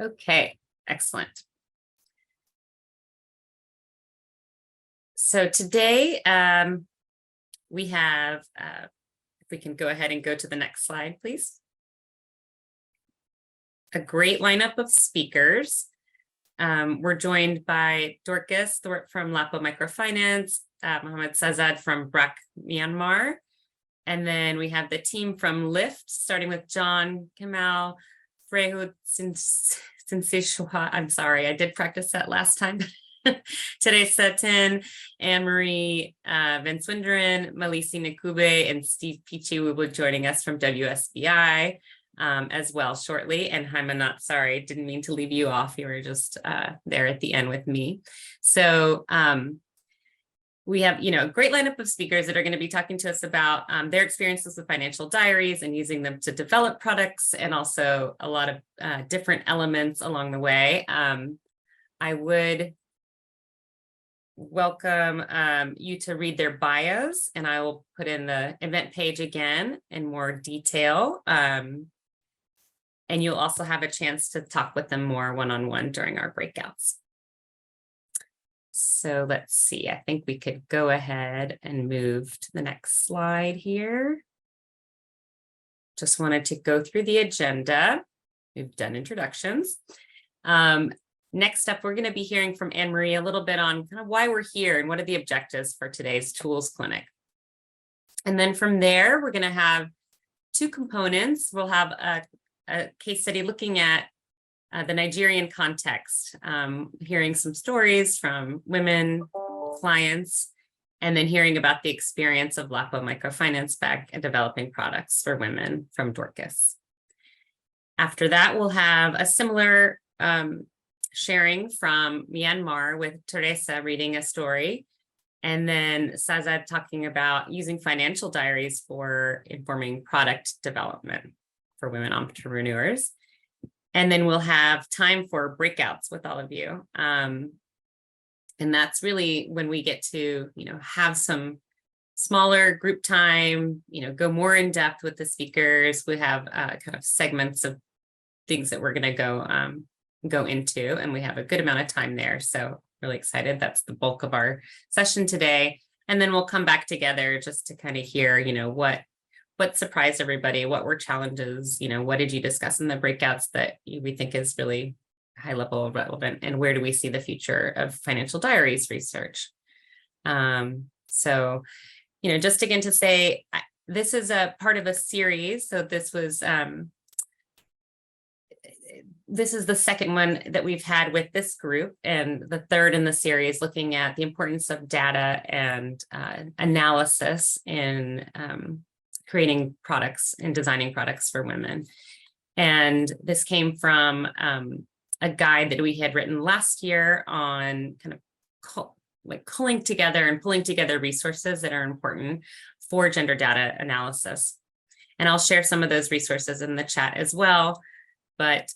Okay, excellent. So today we have, if we can go ahead and go to the next slide, please. A great lineup of speakers. We're joined by Dorcas Thorpe from LAPO Microfinance, Mohammed Sazad from BRAC, Myanmar. And then we have the team from LIFT, starting with John, Kamal, Frehud Sinsishwa. I'm sorry, I did practice that last time. Today, Satin, Anne-Marie Van Swinderen, Malisi Nakube, and Steve Pichi will be joining us from WSBI as well shortly. And Haimanat, sorry, didn't mean to leave you off. You were just there at the end with me. So we have, a great lineup of speakers that are going to be talking to us about their experiences with financial diaries and using them to develop products, and also a lot of different elements along the way. I would welcome you to read their bios, and I will put in the event page again in more detail. And you'll also have a chance to talk with them more one-on-one during our breakouts. So let's see, I think we could go ahead and move to the next slide here. Just wanted to go through the agenda. We've done introductions. Next up, we're going to be hearing from Anne-Marie a little bit on kind of why we're here and what are the objectives for today's Tools Clinic. And then from there, we're going to have two components. We'll have a case study looking at the Nigerian context, hearing some stories from women clients, and then hearing about the experience of LAPO Microfinance back and developing products for women from Dorcas. After that, we'll have a similar sharing from Myanmar with Teresa reading a story, and then Sazad talking about using financial diaries for informing product development for women entrepreneurs. And then we'll have time for breakouts with all of you. And that's really when we get to, have some smaller group time, go more in depth with the speakers. We have kind of segments of things that we're going to go into, and we have a good amount of time there. So really excited. That's the bulk of our session today. And then we'll come back together just to kind of hear, what surprised everybody, what were challenges, what did you discuss in the breakouts that we think is really high level relevant, and where do we see the future of financial diaries research? So, just again to say, this is a part of a series. So this is the second one that we've had with this group, and the third in the series looking at the importance of data and analysis in creating products and designing products for women. And this came from a guide that we had written last year on kind of culling together and pulling together resources that are important for gender data analysis. And I'll share some of those resources in the chat as well. But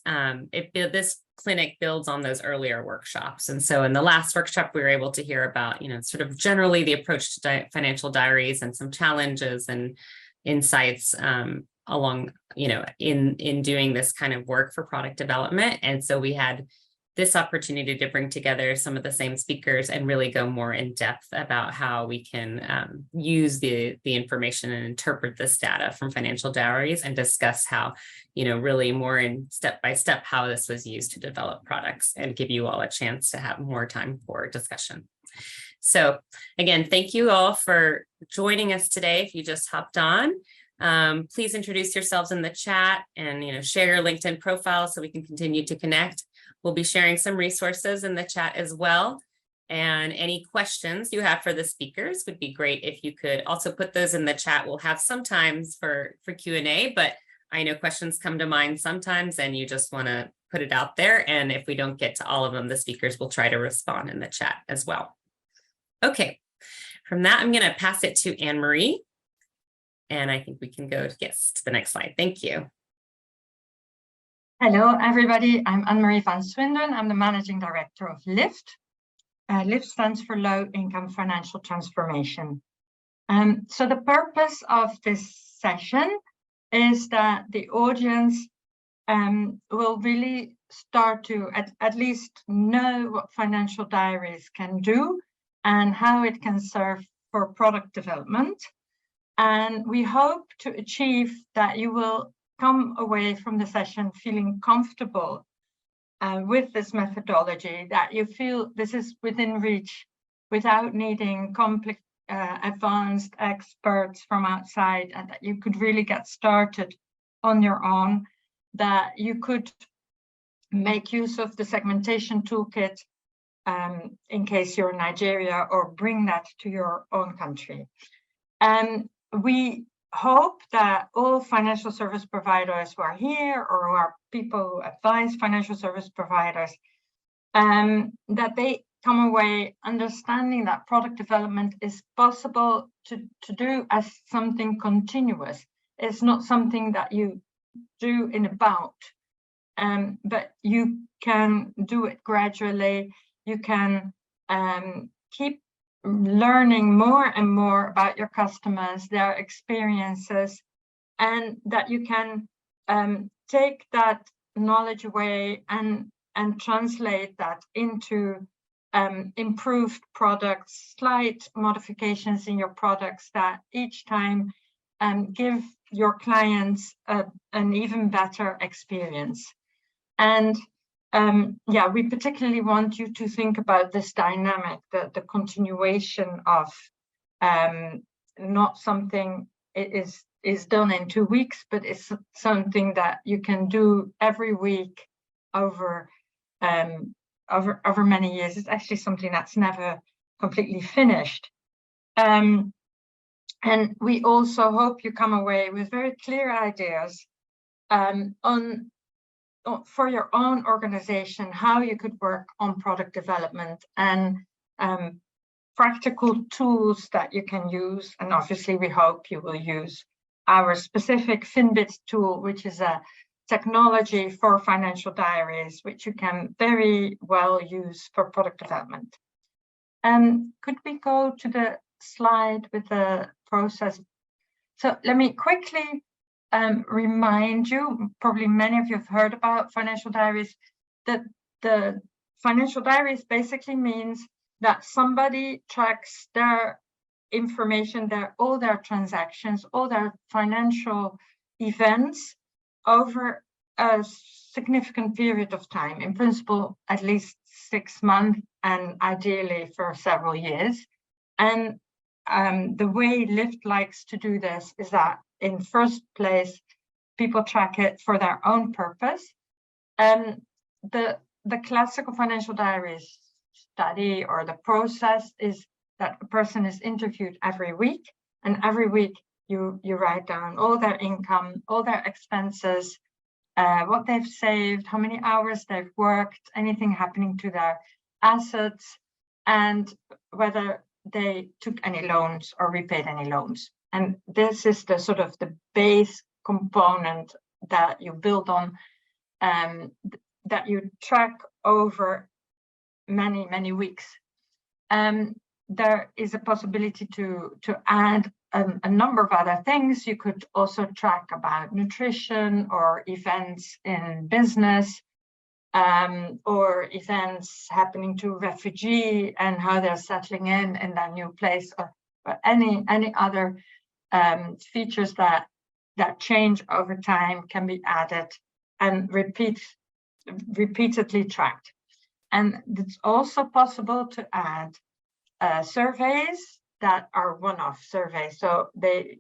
this clinic builds on those earlier workshops. And so in the last workshop, we were able to hear about, sort of generally the approach to financial diaries and some challenges and insights along, in doing this kind of work for product development. And so we had this opportunity to bring together some of the same speakers and really go more in depth about how we can use the information and interpret this data from financial diaries, and discuss how, really more in step-by-step how this was used to develop products, and give you all a chance to have more time for discussion. So again, thank you all for joining us today. If you just hopped on, please introduce yourselves in the chat, and share your LinkedIn profile so we can continue to connect. We'll be sharing some resources in the chat as well. And any questions you have for the speakers would be great if you could also put those in the chat. We'll have some times for Q&A, but I know questions come to mind sometimes and you just want to put it out there. And if we don't get to all of them, the speakers will try to respond in the chat as well. Okay, from that, I'm going to pass it to Anne-Marie. And I think we can go to the next slide. Thank you. Hello, everybody. I'm Anne-Marie Van Swinderen. I'm the Managing Director of LIFT. LIFT stands for Low Income Financial Transformation. So the purpose of this session is that the audience will really start to at least know what financial diaries can do and how it can serve for product development. And we hope to achieve that you will come away from the session feeling comfortable with this methodology, that you feel this is within reach without needing complex, advanced experts from outside, and that you could really get started on your own, that you could make use of the segmentation toolkit in case you're in Nigeria, or bring that to your own country. And we hope that all financial service providers who are here, or who are people who advise financial service providers, that they come away understanding that product development is possible to do as something continuous. It's not something that you do in a bout, but you can do it gradually. You can keep learning more and more about your customers, their experiences, and that you can take that knowledge away and translate that into improved products, slight modifications in your products that each time give your clients an even better experience. And yeah, we particularly want you to think about this dynamic, the continuation of not something is done in 2 weeks, but it's something that you can do every week over many years. It's actually something that's never completely finished. And we also hope you come away with very clear ideas for your own organization, how you could work on product development, and practical tools that you can use. And obviously we hope you will use our specific FinBit tool, which is a technology for financial diaries, which you can very well use for product development. Could we go to the slide with the process? So let me quickly remind you, probably many of you have heard about financial diaries, that the financial diaries basically means that somebody tracks their information, all their transactions, all their financial events over a significant period of time, in principle at least 6 months, and ideally for several years. And the way Lyft likes to do this is that, in first place, people track it for their own purpose. And the classical financial diaries study, or the process, is that a person is interviewed every week, and every week you write down all their income, all their expenses, what they've saved, how many hours they've worked, anything happening to their assets, and whether they took any loans or repaid any loans. And this is the sort of the base component that you build on, that you track over many, many weeks. There is a possibility to add a number of other things. You could also track about nutrition, or events in business, or events happening to a refugee and how they're settling in their new place, or any other features that change over time can be added and repeatedly tracked. And it's also possible to add surveys that are one-off surveys. So they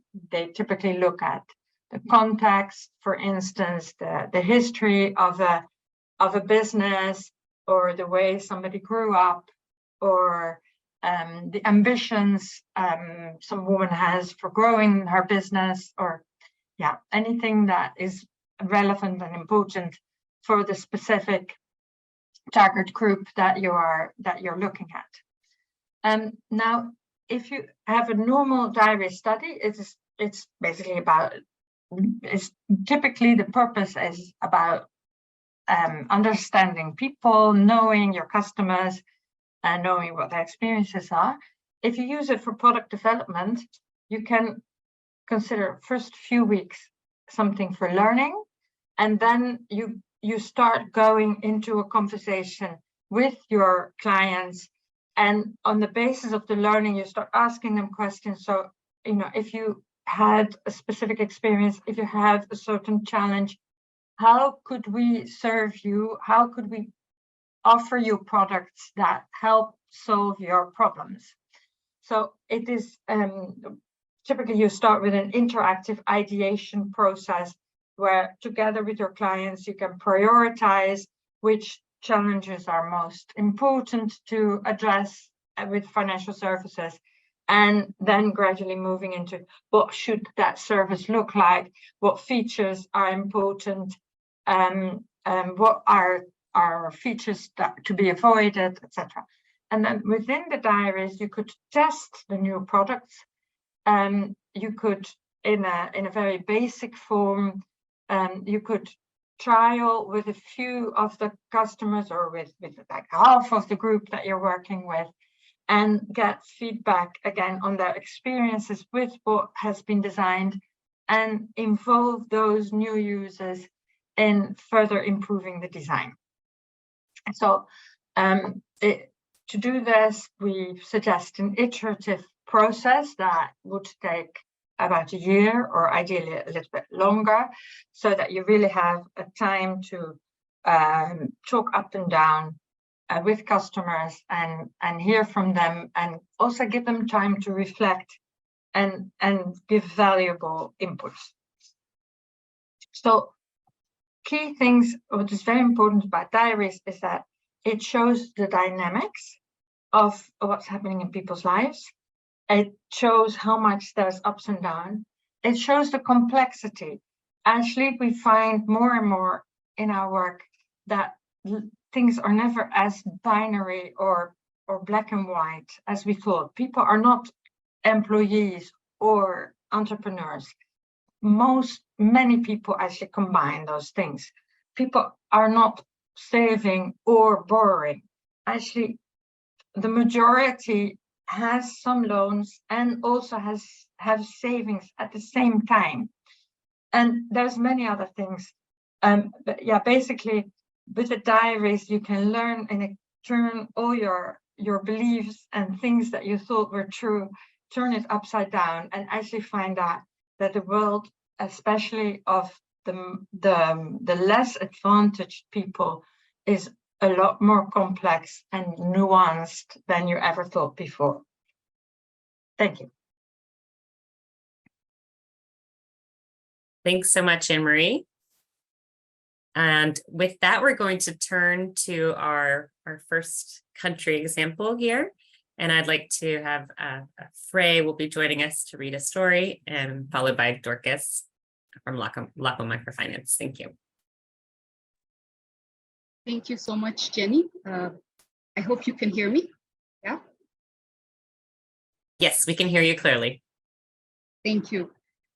typically look at the context, for instance, the history of a business, or the way somebody grew up, or the ambitions some woman has for growing her business, or yeah, anything that is relevant and important for the specific target group that you're looking at. Now, if you have a normal diary study, it's basically about, typically the purpose is about understanding people, knowing your customers, and knowing what their experiences are. If you use it for product development, you can consider first few weeks something for learning, and then you you start going into a conversation with your clients, and on the basis of the learning, you start asking them questions. So, you know, if you had a specific experience, if you have a certain challenge, how could we serve you? How could we offer you products that help solve your problems? So it is typically you start with an interactive ideation process where together with your clients, you can prioritize which challenges are most important to address with financial services, and then gradually moving into what should that service look like, what features are important, what are features that to be avoided, etc. And then within the diaries, you could test the new products. You could, in a very basic form, you could trial with a few of the customers, or with like half of the group that you're working with, and get feedback again on their experiences with what has been designed, and involve those new users in further improving the design. So to do this, we suggest an iterative process that would take about a year, or ideally a little bit longer, so that you really have a time to talk up and down with customers and hear from them, and also give them time to reflect and give valuable inputs. So key things, what is very important about diaries is that it shows the dynamics of what's happening in people's lives. It shows how much there's ups and downs. It shows the complexity. Actually, we find more and more in our work that things are never as binary or black and white as we thought. People are not employees or entrepreneurs. Many people actually combine those things. People are not saving or borrowing. Actually, the majority has some loans and also have savings at the same time. And there's many other things. But yeah, basically with the diaries, you can learn and turn all your beliefs and things that you thought were true, turn it upside down, and actually find out that the world, especially of the less advantaged people, is a lot more complex and nuanced than you ever thought before. Thank you. Thanks so much, Anne-Marie. And with that, we're going to turn to our first country example here. And I'd like to have Frey will be joining us to read a story, and followed by Dorcas from LAPO Microfinance. Thank you. Thank you so much, Jenny. I hope you can hear me. Yeah. Yes, we can hear you clearly. Thank you.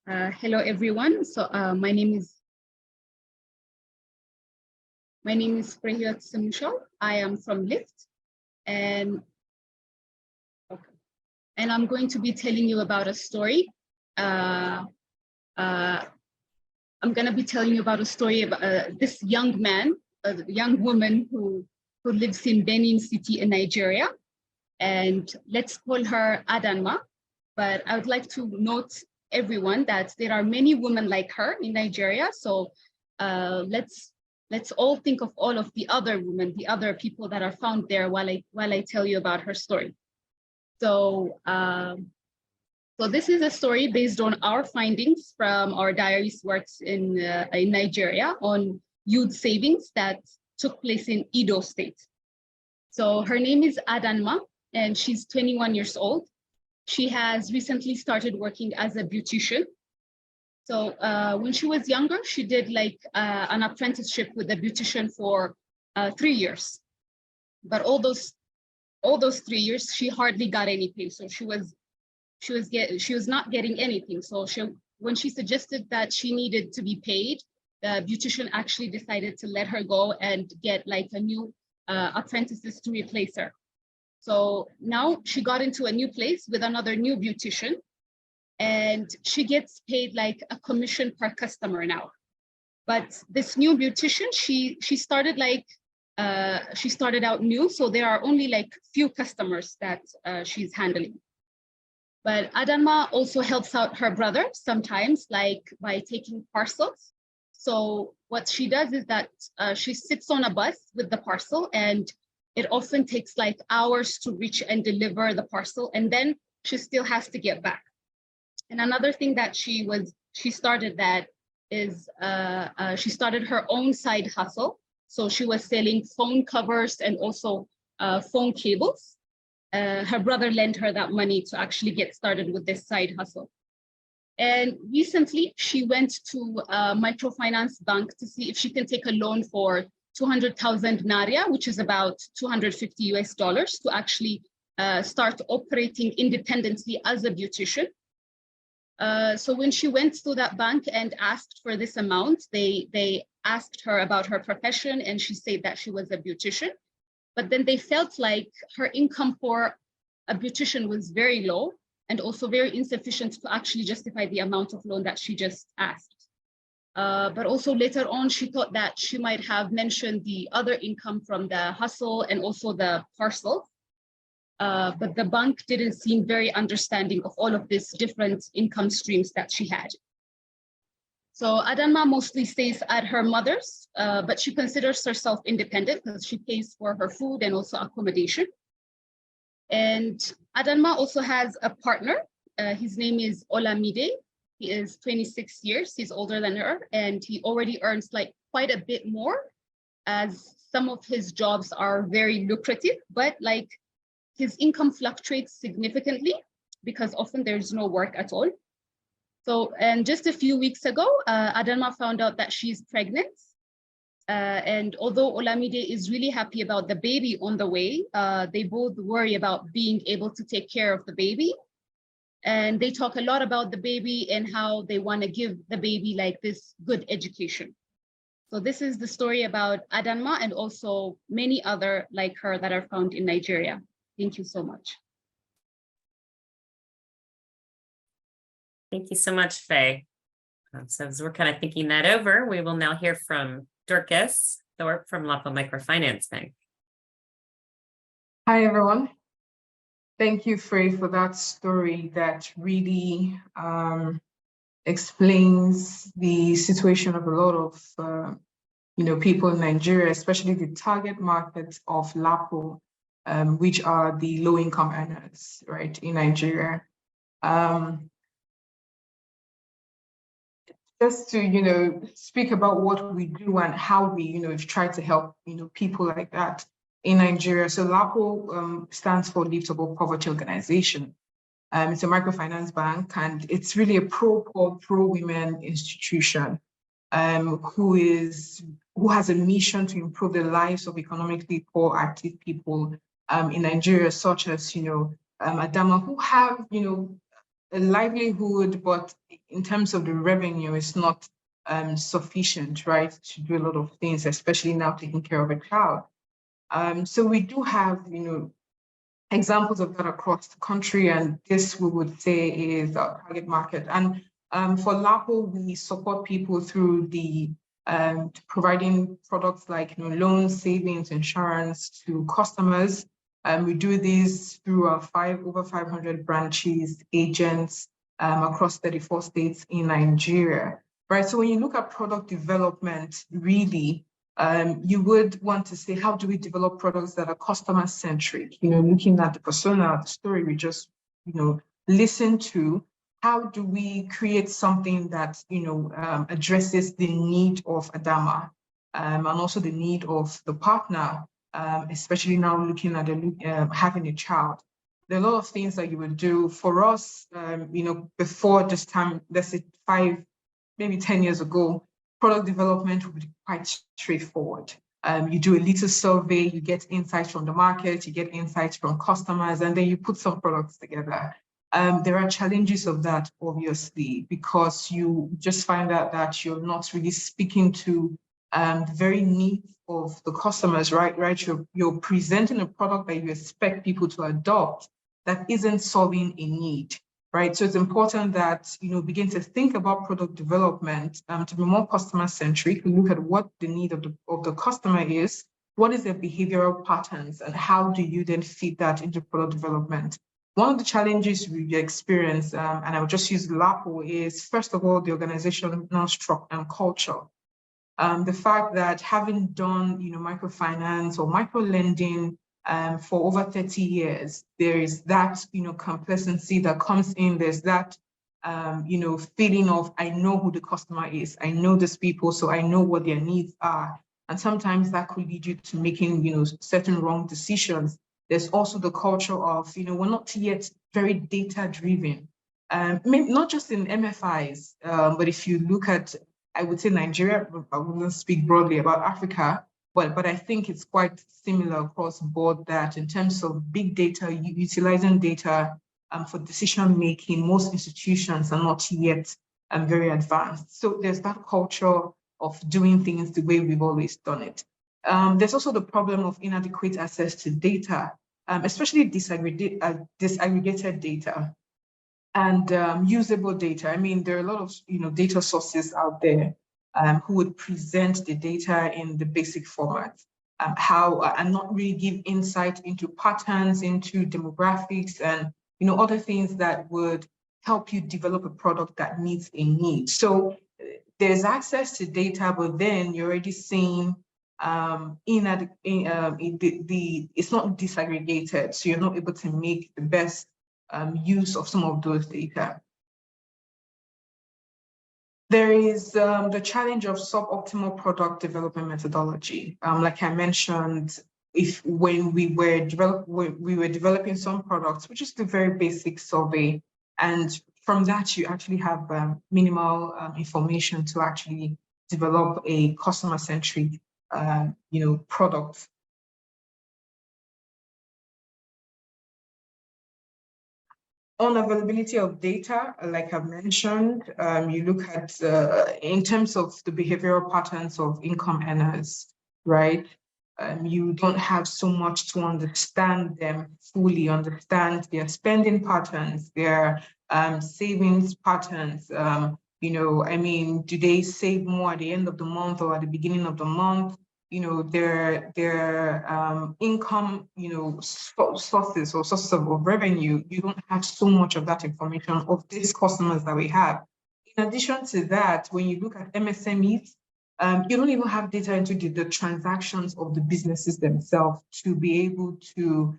Hello, everyone. So my name is Frey Samushal. I am from LIFT, and I'm going to be telling you about a story. I'm going to be telling you about a story of this young man, a young woman who lives in Benin City in Nigeria, and let's call her Adanma. But I would like to note everyone that there are many women like her in Nigeria. So let's all think of all of the other women, the other people that are found there while I tell you about her story. So so this is a story based on our findings from our diaries works in Nigeria on youth savings that took place in Edo State. So her name is Adanma, and she's 21 years old. She has recently started working as a beautician. So when she was younger, she did like an apprenticeship with a beautician for 3 years. But all those 3 years, she hardly got any pay. So she was not getting anything. So when she suggested that she needed to be paid, the beautician actually decided to let her go and get like a new apprentices to replace her. So now she got into a new place with another new beautician, and she gets paid like a commission per customer now. But this new beautician, she started out new, so there are only like few customers that she's handling. But Adanma also helps out her brother sometimes, like by taking parcels. So what she does is that she sits on a bus with the parcel, and it often takes like hours to reach and deliver the parcel, and then she still has to get back. And another thing that she started that is she started her own side hustle. So she was selling phone covers and also phone cables. Her brother lent her that money to actually get started with this side hustle. And recently she went to a microfinance bank to see if she can take a loan for 200,000 Naria, which is about $250 US, to actually start operating independently as a beautician. So when she went to that bank and asked for this amount, they asked her about her profession, and she said that she was a beautician. But then they felt like her income for a beautician was very low and also very insufficient to actually justify the amount of loan that she just asked. But also later on, she thought that she might have mentioned the other income from the hustle and also the parcel. But the bank didn't seem very understanding of all of these different income streams that she had. So Adanma mostly stays at her mother's, but she considers herself independent because she pays for her food and also accommodation. And Adanma also has a partner. His name is Olamide. He is 26 years. He's older than her, and he already earns like quite a bit more, as some of his jobs are very lucrative, but like his income fluctuates significantly because often there's no work at all. So, and just a few weeks ago, Adanma found out that she's pregnant. And although Olamide is really happy about the baby on the way, they both worry about being able to take care of the baby. And they talk a lot about the baby and how they want to give the baby like this good education. So this is the story about Adanma and also many other like her that are found in Nigeria. Thank you so much. Thank you so much, Faye. So as we're kind of thinking that over, we will now hear from Dorcas Thorpe from LAPO Microfinance Bank. Hi, everyone. Thank you, Faye, for that story that really explains the situation of a lot of people in Nigeria, especially the target market of LAPO, which are the low-income earners, right, in Nigeria. Just to, speak about what we do and how we, try to help, people like that in Nigeria. So LAPO stands for Lift Above Poverty Organization. It's a microfinance bank, and it's really a pro-poor, pro-women institution who has a mission to improve the lives of economically poor, active people in Nigeria, such as, Adama, who have, a livelihood, but in terms of the revenue, it's not sufficient, right, to do a lot of things, especially now taking care of a child. So we do have, examples of that across the country, and this we would say is our target market. And for LAPO, we support people through the providing products like loans, savings, insurance to customers. We do this through our over 500 branches, agents across 34 states in Nigeria, right? So when you look at product development, really, you would want to say, how do we develop products that are customer-centric? Looking at the persona, the story we just, listened to, how do we create something that, addresses the need of Adama and also the need of the partner, especially now looking at having a child. There are a lot of things that you would do. For us, before this time, let's say 5, maybe 10 years ago, product development would be quite straightforward. You do a little survey, you get insights from the market, you get insights from customers, and then you put some products together. There are challenges of that, obviously, because you just find out that you're not really speaking to the very needs of the customers, right? You're presenting a product that you expect people to adopt that isn't solving a need, right? So it's important that, begin to think about product development to be more customer-centric, look at what the need of the customer is, what is their behavioral patterns, and how do you then feed that into product development? One of the challenges we experience, and I'll just use LAPO, is first of all, the organizational structure and culture. The fact that having done, microfinance or micro-lending for over 30 years, there is that, complacency that comes in. There's that, feeling of, I know who the customer is. I know these people, so I know what their needs are. And sometimes that could lead you to making, certain wrong decisions. There's also the culture of, we're not yet very data-driven. Maybe not just in MFIs, but if you look at, I would say Nigeria, I wouldn't speak broadly about Africa, but I think it's quite similar across the board that in terms of big data, utilizing data for decision making, most institutions are not yet very advanced. So there's that culture of doing things the way we've always done it. There's also the problem of inadequate access to data, especially disaggregated data and usable data. I mean, there are a lot of data sources out there who would present the data in the basic format, and not really give insight into patterns, into demographics, and other things that would help you develop a product that meets a need. So there's access to data, but then you're already seeing it's not disaggregated, so you're not able to make the best use of some of those data. There is the challenge of suboptimal product development methodology. Like I mentioned, when we were developing some products, which is the very basic survey, and from that you actually have minimal information to actually develop a customer-centric, product. Unavailability of data, like I've mentioned, you look at in terms of the behavioral patterns of income earners, right? You don't have so much to understand them fully, understand their spending patterns, their savings patterns. I mean, do they save more at the end of the month or at the beginning of the month? Their income, sources or sources of revenue. You don't have so much of that information of these customers that we have. In addition to that, when you look at MSMEs, you don't even have data into the transactions of the businesses themselves to be able to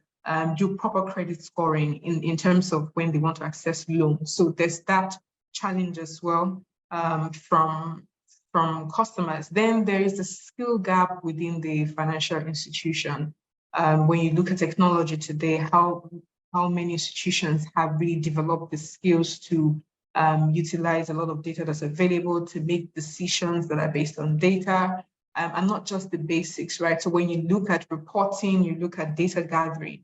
do proper credit scoring in terms of when they want to access loans. So there's that challenge as well from customers. Then there is the skill gap within the financial institution. When you look at technology today, how many institutions have really developed the skills to utilize a lot of data that's available to make decisions that are based on data, and not just the basics, right? So when you look at reporting, you look at data gathering,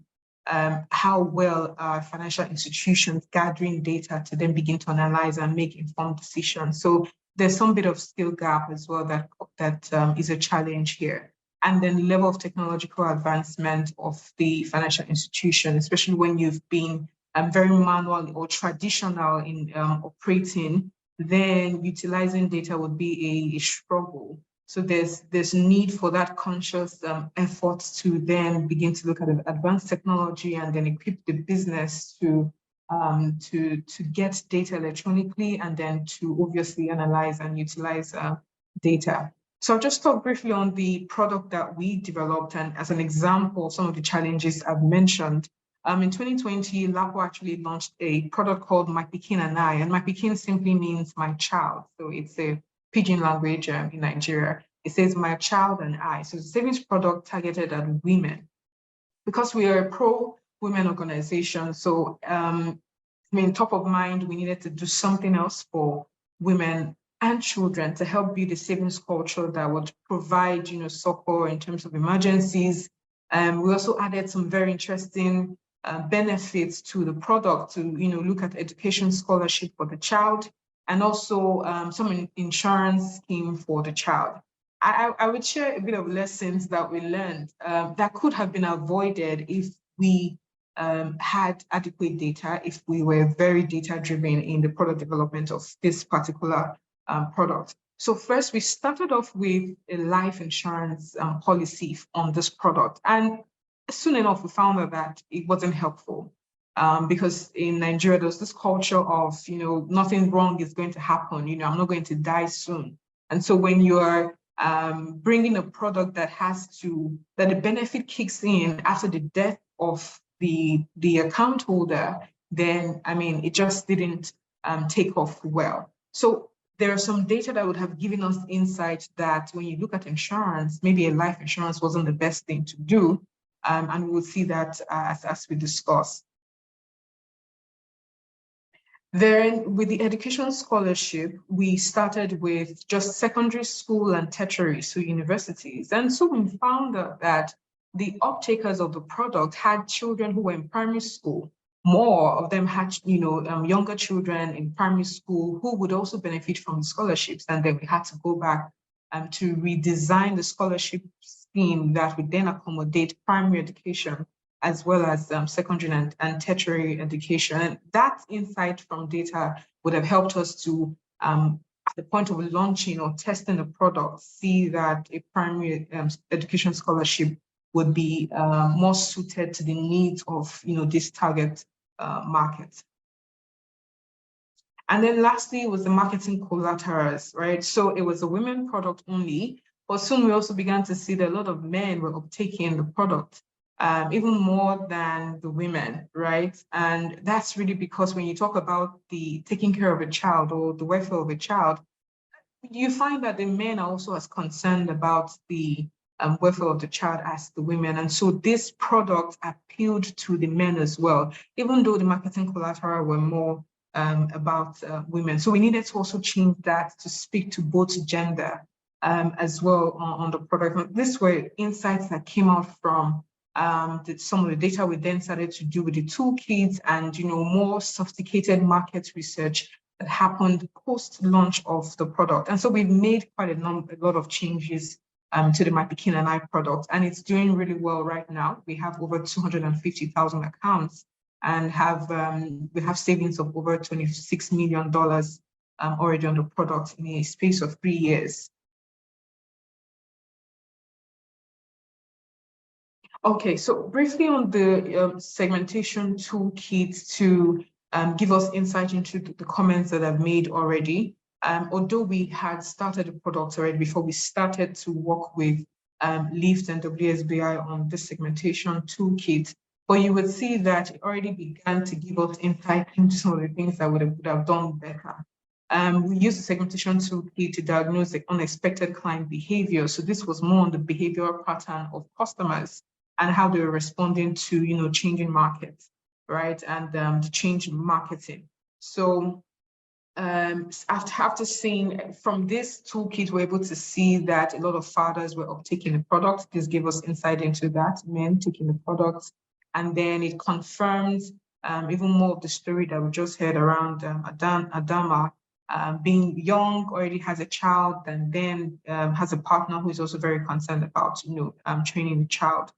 how well are financial institutions gathering data to then begin to analyze and make informed decisions. So there's some bit of skill gap as well that is a challenge here. And then level of technological advancement of the financial institution, especially when you've been very manual or traditional in operating, then utilizing data would be a struggle. So there's need for that conscious effort to then begin to look at advanced technology and then equip the business to get data electronically and then to obviously analyze and utilize data. So I'll just talk briefly on the product that we developed, and as an example, some of the challenges I've mentioned. In 2020, LAPO actually launched a product called My Pikin and I, and My Pikin simply means my child. So it's a pidgin language in Nigeria. It says my child and I. So it's a savings product targeted at women. Because we are a pro-women organization, so top of mind, we needed to do something else for women and children to help build a savings culture that would provide, support in terms of emergencies. We also added some very interesting benefits to the product to, look at education scholarship for the child, and also some insurance scheme for the child. I would share a bit of lessons that we learned that could have been avoided if we had adequate data, if we were very data-driven in the product development of this particular product. So first, we started off with a life insurance policy on this product. And soon enough, we found out that it wasn't helpful. Because in Nigeria, there's this culture of, nothing wrong is going to happen. I'm not going to die soon. And so when you're bringing a product that the benefit kicks in after the death of the account holder, then, it just didn't take off well. So there are some data that would have given us insight that when you look at insurance, maybe a life insurance wasn't the best thing to do. And we'll see that as we discuss. Then with the education scholarship, we started with just secondary school and tertiary, so universities. And so we found out that the uptakers of the product had children who were in primary school. More of them had, younger children in primary school who would also benefit from the scholarships. And then we had to go back to redesign the scholarship scheme that would then accommodate primary education as well as secondary and tertiary education. And that insight from data would have helped us to, at the point of launching or testing the product, see that a primary education scholarship would be more suited to the needs of this target market. And then lastly was the marketing collaterals, right? So it was a women product only, but soon we also began to see that a lot of men were uptaking the product. Even more than the women, right? And that's really because when you talk about the taking care of a child or the welfare of a child, you find that the men are also as concerned about the welfare of the child as the women. And so this product appealed to the men as well, even though the marketing collateral were more about women. So we needed to also change that to speak to both gender as well on the product. These were insights that came out from some of the data we then started to do with the toolkits and more sophisticated market research that happened post-launch of the product. And so we've made quite a lot of changes to the MyPikin and I product, and it's doing really well right now. We have over 250,000 accounts and we have savings of over $26 million already on the product in a space of 3 years. Okay, so briefly on the segmentation toolkit to give us insight into the comments that I've made already. Although we had started the product already before we started to work with LIFT and WSBI on this segmentation toolkit, but you would see that it already began to give us insight into some of the things that would have done better. We used the segmentation toolkit to diagnose the unexpected client behavior. So this was more on the behavioral pattern of customers and how they were responding to changing markets, right? And the change in marketing. So after seeing from this toolkit, we're able to see that a lot of fathers were uptaking the product. This gave us insight into that, men taking the product. And then it confirms even more of the story that we just heard around Adama being young, already has a child, and then has a partner who is also very concerned about training the child.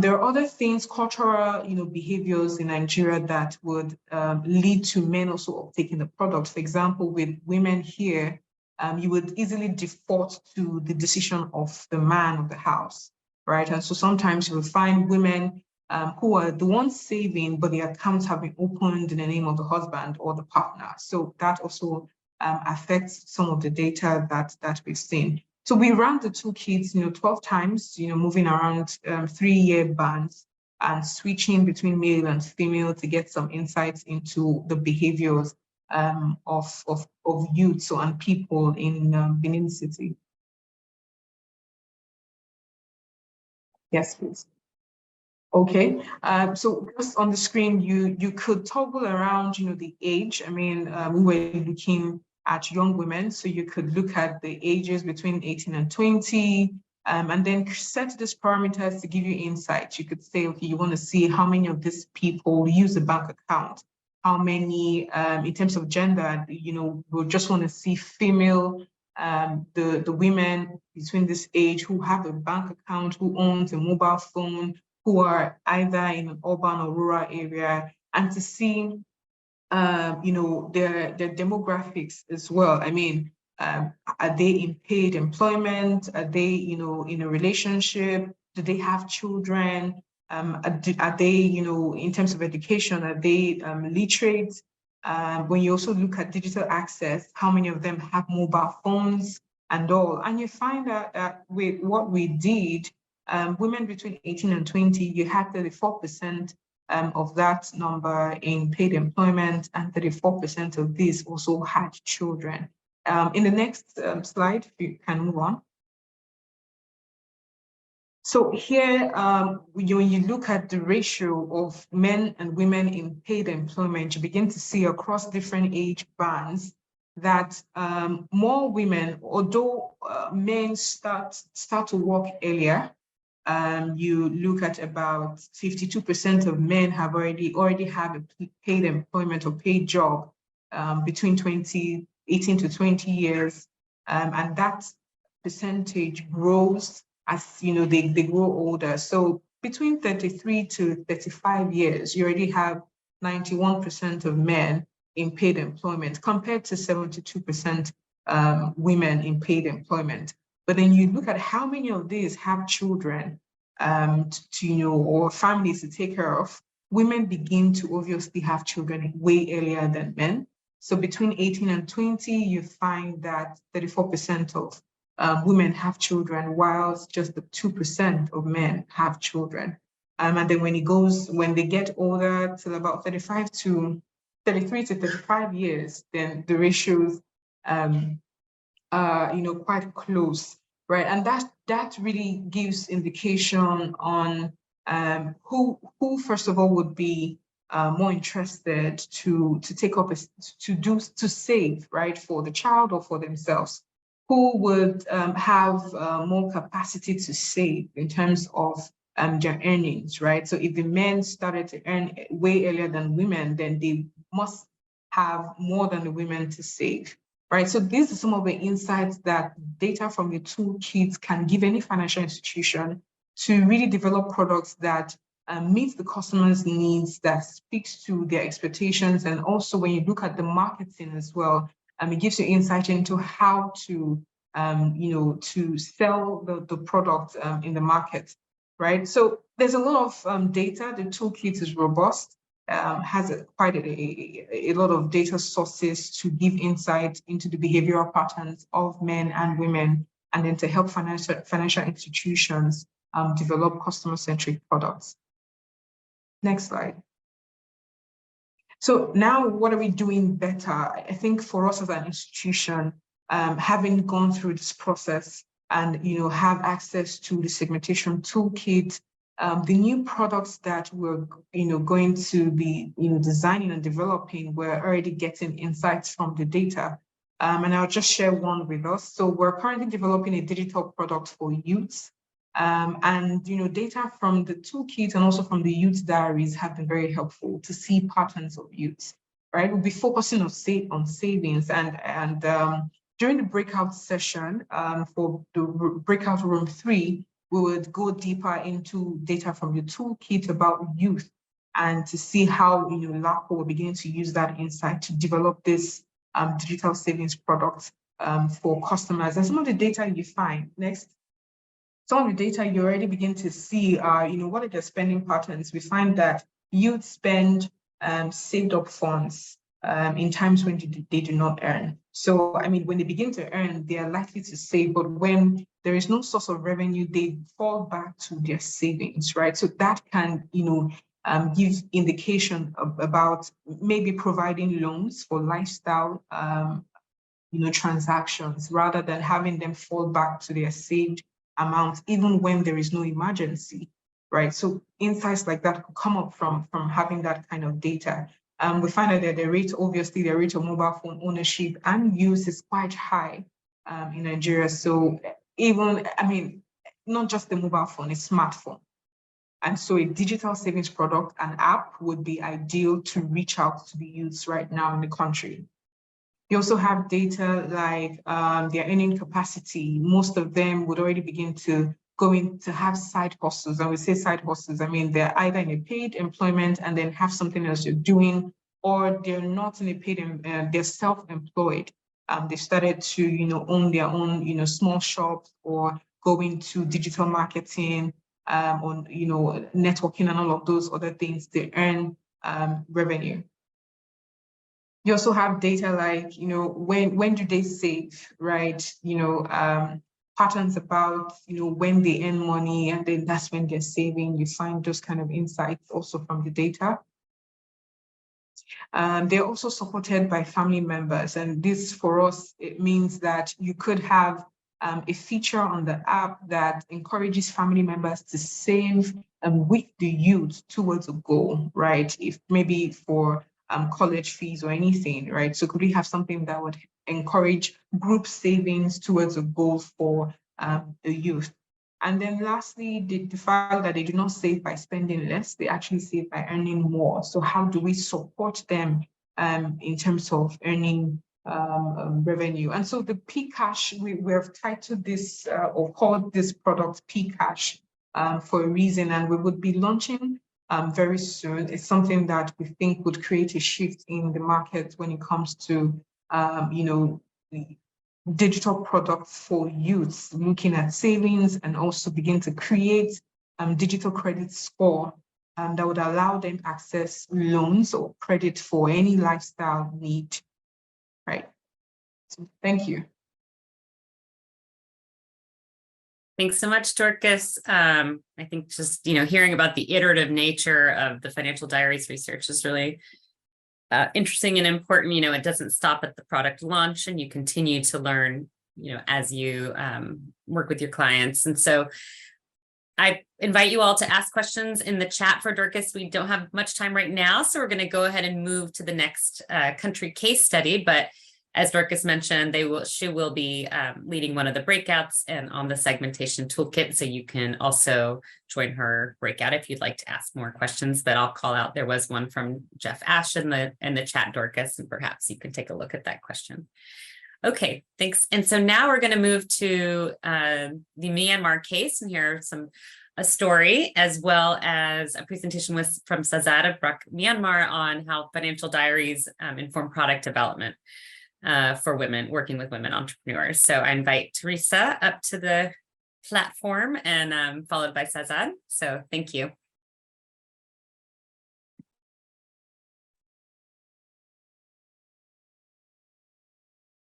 There are other things, cultural, behaviors in Nigeria that would lead to men also taking the product. For example, with women here, you would easily default to the decision of the man of the house, right? And so sometimes you will find women who are the ones saving, but the accounts have been opened in the name of the husband or the partner. So that also affects some of the data that we've seen. So we ran the toolkits, 12 times, moving around 3-year bands and switching between male and female to get some insights into the behaviors of youths and people in Benin City. Yes, please. Okay, so just on the screen, you could toggle around, the age. I mean, we were looking at young women, so you could look at the ages between 18 and 20, and then set these parameters to give you insight. You could say, okay, you want to see how many of these people use a bank account, how many, in terms of gender, we just want to see female, the women between this age who have a bank account, who owns a mobile phone, who are either in an urban or rural area, and to see, their demographics as well. I mean, are they in paid employment? Are they, in a relationship? Do they have children? Are they, in terms of education, are they literate? When you also look at digital access, how many of them have mobile phones and all? And you find out that with what we did, women between 18 and 20, you had 34% of that number in paid employment, and 34% of these also had children. In the next slide, if you can move on. So here, when you look at the ratio of men and women in paid employment, you begin to see across different age bands that more women, although men start to work earlier, you look at about 52% of men have already have a paid employment or paid job between 18 to 20 years, and that percentage grows as they grow older. So between 33 to 35 years, you already have 91% of men in paid employment compared to 72% women in paid employment. But then you look at how many of these have children or families to take care of. Women begin to obviously have children way earlier than men. So between 18 and 20, you find that 34% of women have children, whilst just the 2% of men have children. And then when they get older, till about 33 to 35 years, then the ratios are quite close, right? And that really gives indication on who first of all would be more interested to take up to save, right, for the child or for themselves. Who would have more capacity to save in terms of their earnings, right? So if the men started to earn way earlier than women, then they must have more than the women to save, right? So these are some of the insights that data from the toolkit can give any financial institution to really develop products that meet the customer's needs, that speaks to their expectations. And also when you look at the marketing as well, it gives you insight into how to, to sell the product in the market, right? So there's a lot of data. The toolkit is robust, has quite a lot of data sources to give insight into the behavioral patterns of men and women, and then to help financial institutions develop customer-centric products. Next slide. So now what are we doing better? I think for us as an institution, having gone through this process and have access to the segmentation toolkit, the new products that we're going to be designing and developing, we're already getting insights from the data. And I'll just share one with us. So we're currently developing a digital product for youths. And data from the toolkit and also from the youth diaries have been very helpful to see patterns of youths, right? We'll be focusing on savings, and during the breakout session for the breakout room 3, we would go deeper into data from the toolkit about youth and to see how LAPO will begin to use that insight to develop this digital savings product for customers. And some of the data you find next. Some of the data you already begin to see are, what are their spending patterns? We find that youth spend saved up funds in times when they do not earn. So, I mean, when they begin to earn, they are likely to save, but when there is no source of revenue, they fall back to their savings, right? So that can, give indication about maybe providing loans for lifestyle, transactions, rather than having them fall back to their saved amount, even when there is no emergency, right? So insights like that could come up from having that kind of data. We find out that the rate of mobile phone ownership and use is quite high in Nigeria. So even, not just the mobile phone, it's smartphone. And so a digital savings product, an app, would be ideal to reach out to the youths right now in the country. You also have data like their earning capacity. Most of them would already begin to going to have side hustles. And we say side hustles, I mean, they're either in a paid employment and then have something else you're doing, or they're not in a paid, they're self-employed. They started to, own their own, small shops, or go into digital marketing, on, networking and all of those other things. They earn revenue. You also have data like, when do they save, right? Patterns about, when they earn money, and then that's when they're saving. You find those kind of insights also from the data. They're also supported by family members. And this, for us, it means that you could have a feature on the app that encourages family members to save with the youth towards a goal, right? If maybe for college fees or anything, right? So could we have something that would encourage group savings towards a goal for the youth? And then lastly, the fact that they do not save by spending less, they actually save by earning more. So how do we support them in terms of earning revenue? And so the P-Cash, we've titled this or called this product P-Cash for a reason, and we would be launching very soon. It's something that we think would create a shift in the market when it comes to, the digital products for youths, looking at savings, and also begin to create digital credit score that would allow them access loans or credit for any lifestyle need, right? So thank you. Thanks so much, Dorcas. I think just, hearing about the iterative nature of the financial diaries research is really interesting and important. It doesn't stop at the product launch, and you continue to learn, as you work with your clients. And so I invite you all to ask questions in the chat for Dorcas. We don't have much time right now, so we're going to go ahead and move to the next country case study. But as Dorcas mentioned, she will be leading one of the breakouts and on the segmentation toolkit. So you can also join her breakout if you'd like to ask more questions. But I'll call out, there was one from Jeff Ash in the chat, Dorcas, and perhaps you can take a look at that question. Okay, thanks. And so now we're going to move to the Myanmar case, and here are a story as well as a presentation from Sazad of BRAC Myanmar on how financial diaries inform product development for women, working with women entrepreneurs. So I invite Teresa up to the platform, and followed by Sazad. So thank you.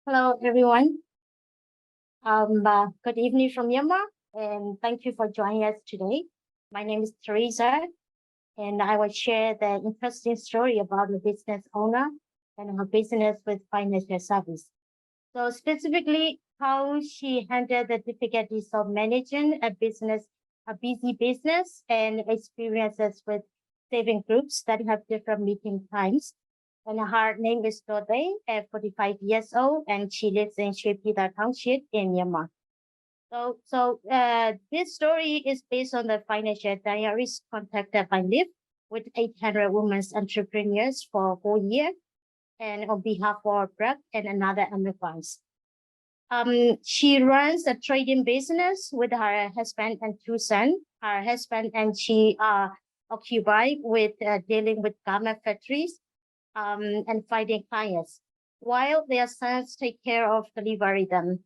Hello, everyone. Good evening from Myanmar, and thank you for joining us today. My name is Teresa, and I will share the interesting story about the business owner and her business with financial service. So specifically, how she handled the difficulties of managing a busy business, and experiences with saving groups that have different meeting times. And her name is Dode, 45 years old, and she lives in Shepita Township in Myanmar. So this story is based on the financial diaries conducted by LIV with 800 women entrepreneurs for a whole year, and on behalf of BRAC and another enterprise. She runs a trading business with her husband and two sons. Her husband and she are occupied with dealing with garment factories and finding clients, while their sons take care of delivering them.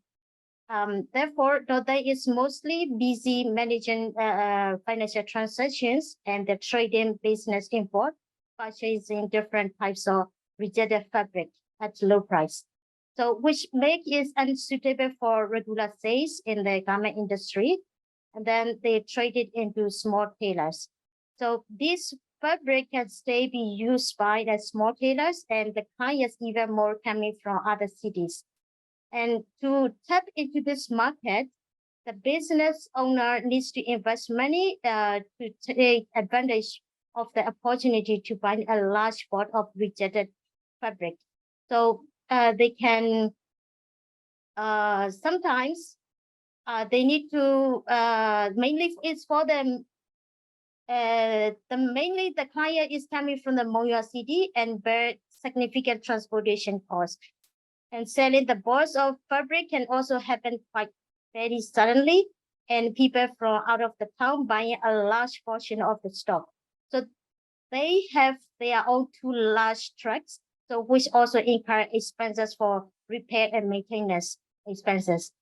Therefore, Dode is mostly busy managing financial transactions and the trading business import, purchasing different types of rejected fabric at low price. So which make it unsuitable for regular sales in the garment industry. And then they trade it into small tailors. So this fabric can still be used by the small tailors, and the clients even more coming from other cities. And to tap into this market, the business owner needs to invest money to take advantage of the opportunity to buy a large pot of rejected fabric. So they can sometimes they need to mainly it's for them. Mainly the client is coming from the Moya city and bear significant transportation costs. And selling the balls of fabric can also happen quite very suddenly. and people from out of the town buying a large portion of the stock. So they have their own 2 large trucks, so which also incur expenses for repair and maintenance expenses.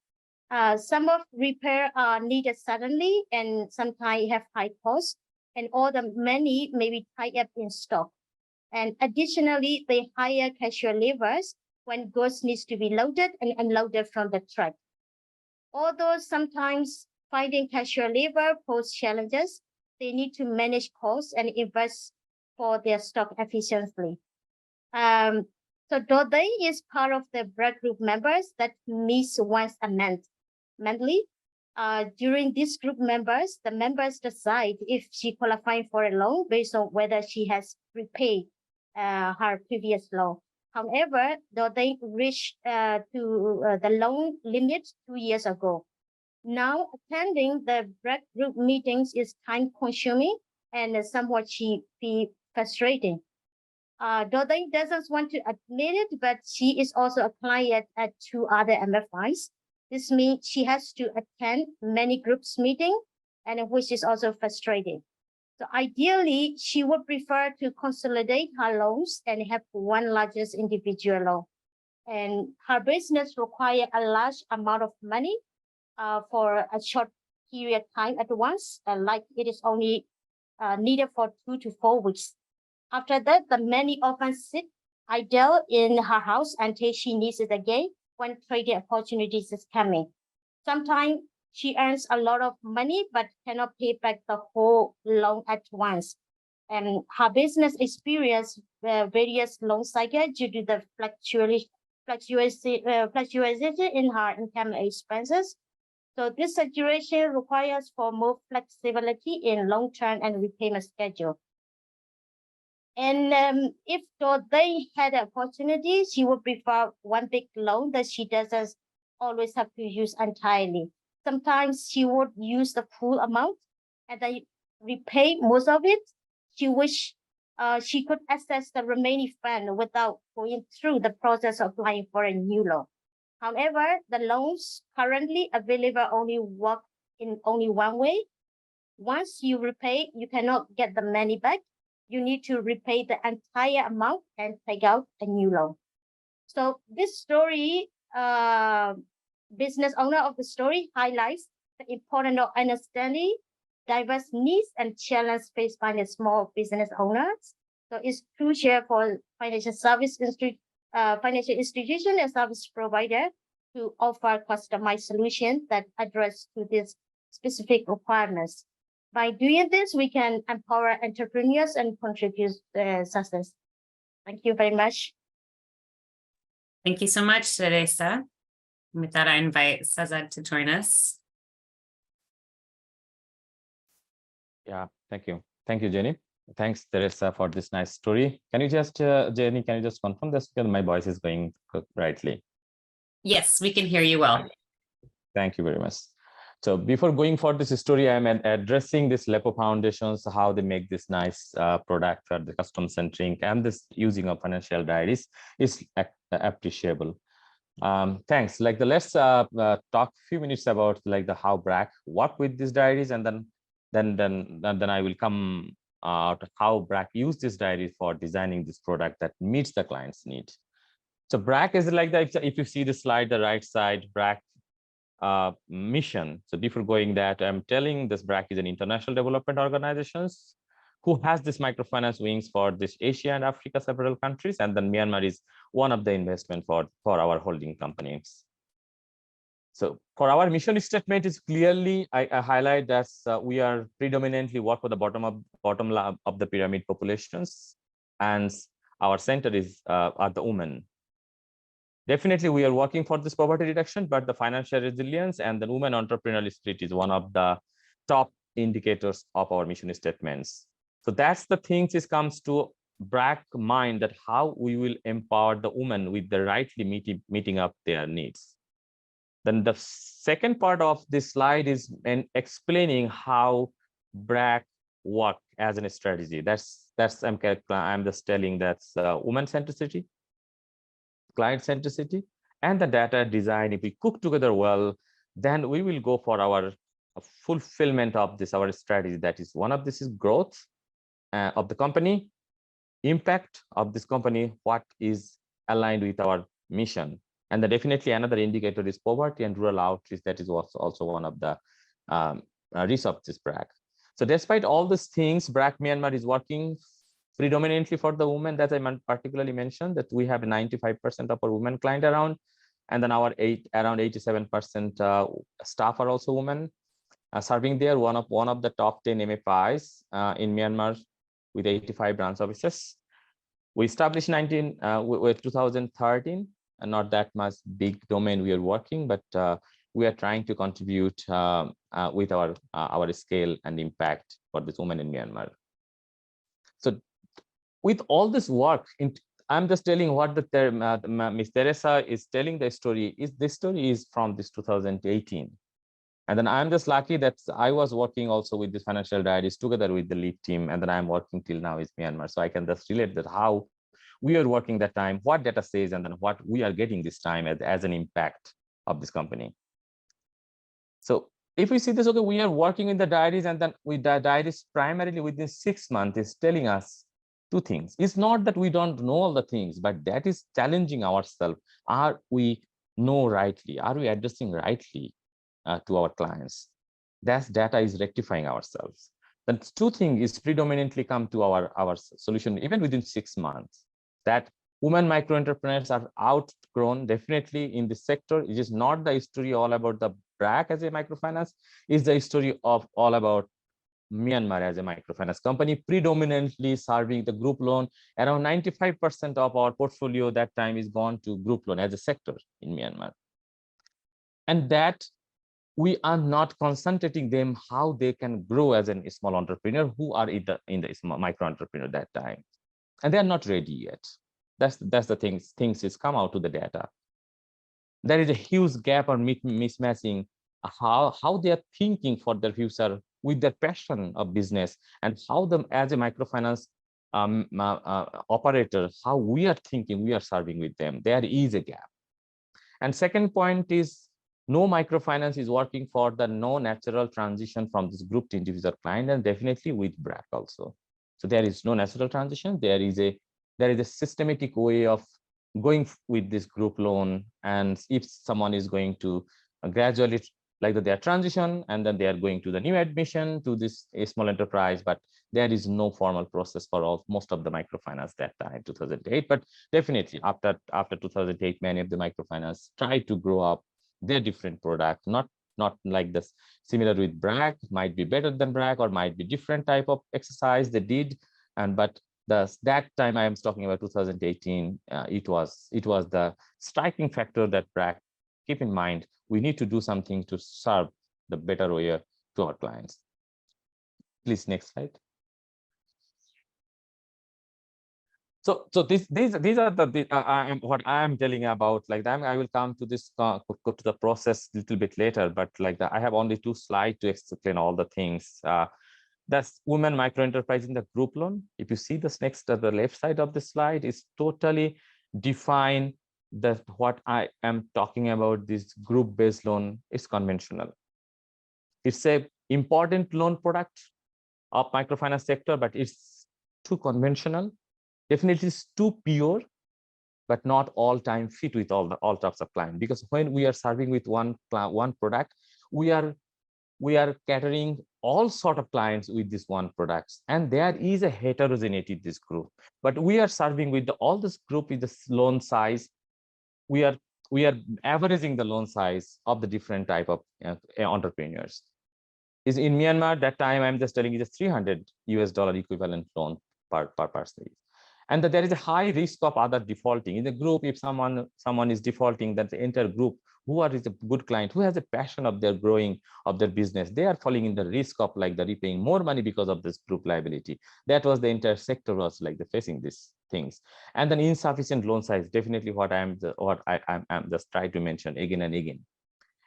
Some of repair are needed suddenly and sometimes have high costs, and all the money may be tied up in stock. And additionally, they hire casual laborers when goods needs to be loaded and unloaded from the truck. Although sometimes finding casual labor poses challenges, they need to manage costs and invest for their stock efficiently. So Dode is part of the BRAC group members that meets once a month. Monthly. During this group members, the members decide if she qualifies for a loan based on whether she has repaid her previous loan. However, they reached to the loan limit 2 years ago. Now, attending the BRAC group meetings is time-consuming and somewhat frustrating. Dode doesn't want to admit it, but she is also a client at 2 other MFIs. This means she has to attend many groups meetings, and which is also frustrating. So ideally, she would prefer to consolidate her loans and have one largest individual loan. And her business requires a large amount of money for a short period of time at once, like it is only needed for 2 to 4 weeks. After that, the money often sit idle in her house until she needs it again when trading opportunities is coming. Sometimes she earns a lot of money but cannot pay back the whole loan at once. And her business experience various loan cycles due to the fluctuation in her income and expenses. So this situation requires for more flexibility in long-term and repayment schedule. And if they had an opportunity, she would prefer one big loan that she doesn't always have to use entirely. Sometimes she would use the full amount and then repay most of it. She wish she could access the remaining fund without going through the process of applying for a new loan. However, the loans currently available only work in only one way. Once you repay, you cannot get the money back. You need to repay the entire amount and take out a new loan. So this story, business owner of the story highlights the importance of understanding diverse needs and challenges faced by the small business owners. So it's crucial for financial institution and service provider to offer customized solutions that address to these specific requirements. By doing this, we can empower entrepreneurs and contribute to success. Thank you very much. Thank you so much, Teresa. With that, I invite Sazad to join us. Yeah, thank you. Thank you, Jenny. Thanks, Teresa, for this nice story. Can you just, Jenny, can you just confirm this because my voice is going rightly? Yes, we can hear you well. Thank you very much. So before going for this story, I'm addressing this LAPO foundations, how they make this nice product for the custom centric, and this using of financial diaries is appreciable. Thanks. Like let's talk a few minutes about like the how BRAC work with these diaries, and then I will come out how BRAC use this diary for designing this product that meets the client's need. So BRAC is like that. If you see the slide, the right side, BRAC mission. So before going that, I'm telling this BRAC is an international development organization who has this microfinance wings for this Asia and Africa, several countries, and then Myanmar is one of the investment for our holding companies. So for our mission statement is clearly, I highlight that we are predominantly work for the bottom of the pyramid populations, and our center is are the women. Definitely, we are working for this poverty reduction, but the financial resilience and the women entrepreneurial spirit is one of the top indicators of our mission statements. So that's the things is comes to BRAC mind that how we will empower the women with the rightly meeting up their needs. Then the second part of this slide is explaining how BRAC work as a strategy. That's I'm just telling that's woman centricity, client centricity, and the data design. If we cook together well, then we will go for our fulfillment of this, our strategy. That is, one of this is growth of the company, impact of this company, what is aligned with our mission. And definitely another indicator is poverty and rural outreach. That is also one of the risks of this BRAC. So despite all these things, BRAC Myanmar is working predominantly for the women, that I particularly mentioned, that we have 95% of our women client around, and then our around 87% staff are also women serving there. One of the top 10 MFIs in Myanmar with 85 branch offices. We established 2013, and not that much big domain we are working, but we are trying to contribute with our scale and impact for this women in Myanmar. So with all this work, I'm just telling what Ms. Teresa is telling. The story is, this story is from this 2018. And then I'm just lucky that I was working also with this financial diaries together with the lead team, and then I'm working till now is Myanmar. So I can just relate that how we are working that time, what data says, and then what we are getting this time as an impact of this company. So if we see this, okay, we are working in the diaries, and then with the diaries primarily within 6 months is telling us two things. It's not that we don't know all the things, but that is challenging ourselves. Are we know rightly? Are we addressing rightly to our clients? That data is rectifying ourselves. The two things is predominantly come to our solution even within 6 months. That women micro entrepreneurs are outgrown definitely in this sector. It is not the story all about the BRAC as a microfinance. It's the story of all about Myanmar as a microfinance company, predominantly serving the group loan. Around 95% of our portfolio that time is gone to group loan as a sector in Myanmar. And that we are not concentrating them how they can grow as a small entrepreneur who are in the small micro entrepreneur that time, and they are not ready yet. That's the things is come out to the data. There is a huge gap or mismatching how they are thinking for their future with their passion of business, and how them as a microfinance operator, how we are thinking, we are serving with them. There is a gap. And second point is, no microfinance is working for the no natural transition from this group to individual client, and definitely with BRAC also. So there is no natural transition. There is a systematic way of going with this group loan, and if someone is going to gradually like their transition, and then they are going to the new admission to this small enterprise, but there is no formal process for most of the microfinance that time, 2008. But definitely after 2008, many of the microfinance try to grow up their different product, not like this similar with BRAC, might be better than BRAC, or might be different type of exercise they did. And but that time I am talking about 2018, it was the striking factor that BRAC keep in mind. We need to do something to serve the better way to our clients. Please, next slide. So these are the what I am telling about. Like that, I will come to this go to the process a little bit later. But like that, I have only 2 slides to explain all the things. That's women micro enterprise in the group loan. If you see this next the left side of the slide is totally define that what I am talking about. This group based loan is conventional. It's a important loan product of microfinance sector, but it's too conventional. Definitely it's too pure, but not all time fit with all types of client. Because when we are serving with one product, we are catering all sort of clients with this one products, and there is a heterogeneity in this group. But we are serving with all this group with the loan size. We are averaging the loan size of the different type of entrepreneurs. Is in Myanmar that time I'm just telling you just $300 equivalent loan per person. And that there is a high risk of other defaulting in the group. If someone is defaulting, that the entire group who is a good client, who has a passion of their growing of their business, they are falling in the risk of like the repaying more money because of this group liability. That was the entire sector was like the facing these things. And then insufficient loan size, definitely what I'm just trying to mention again and again.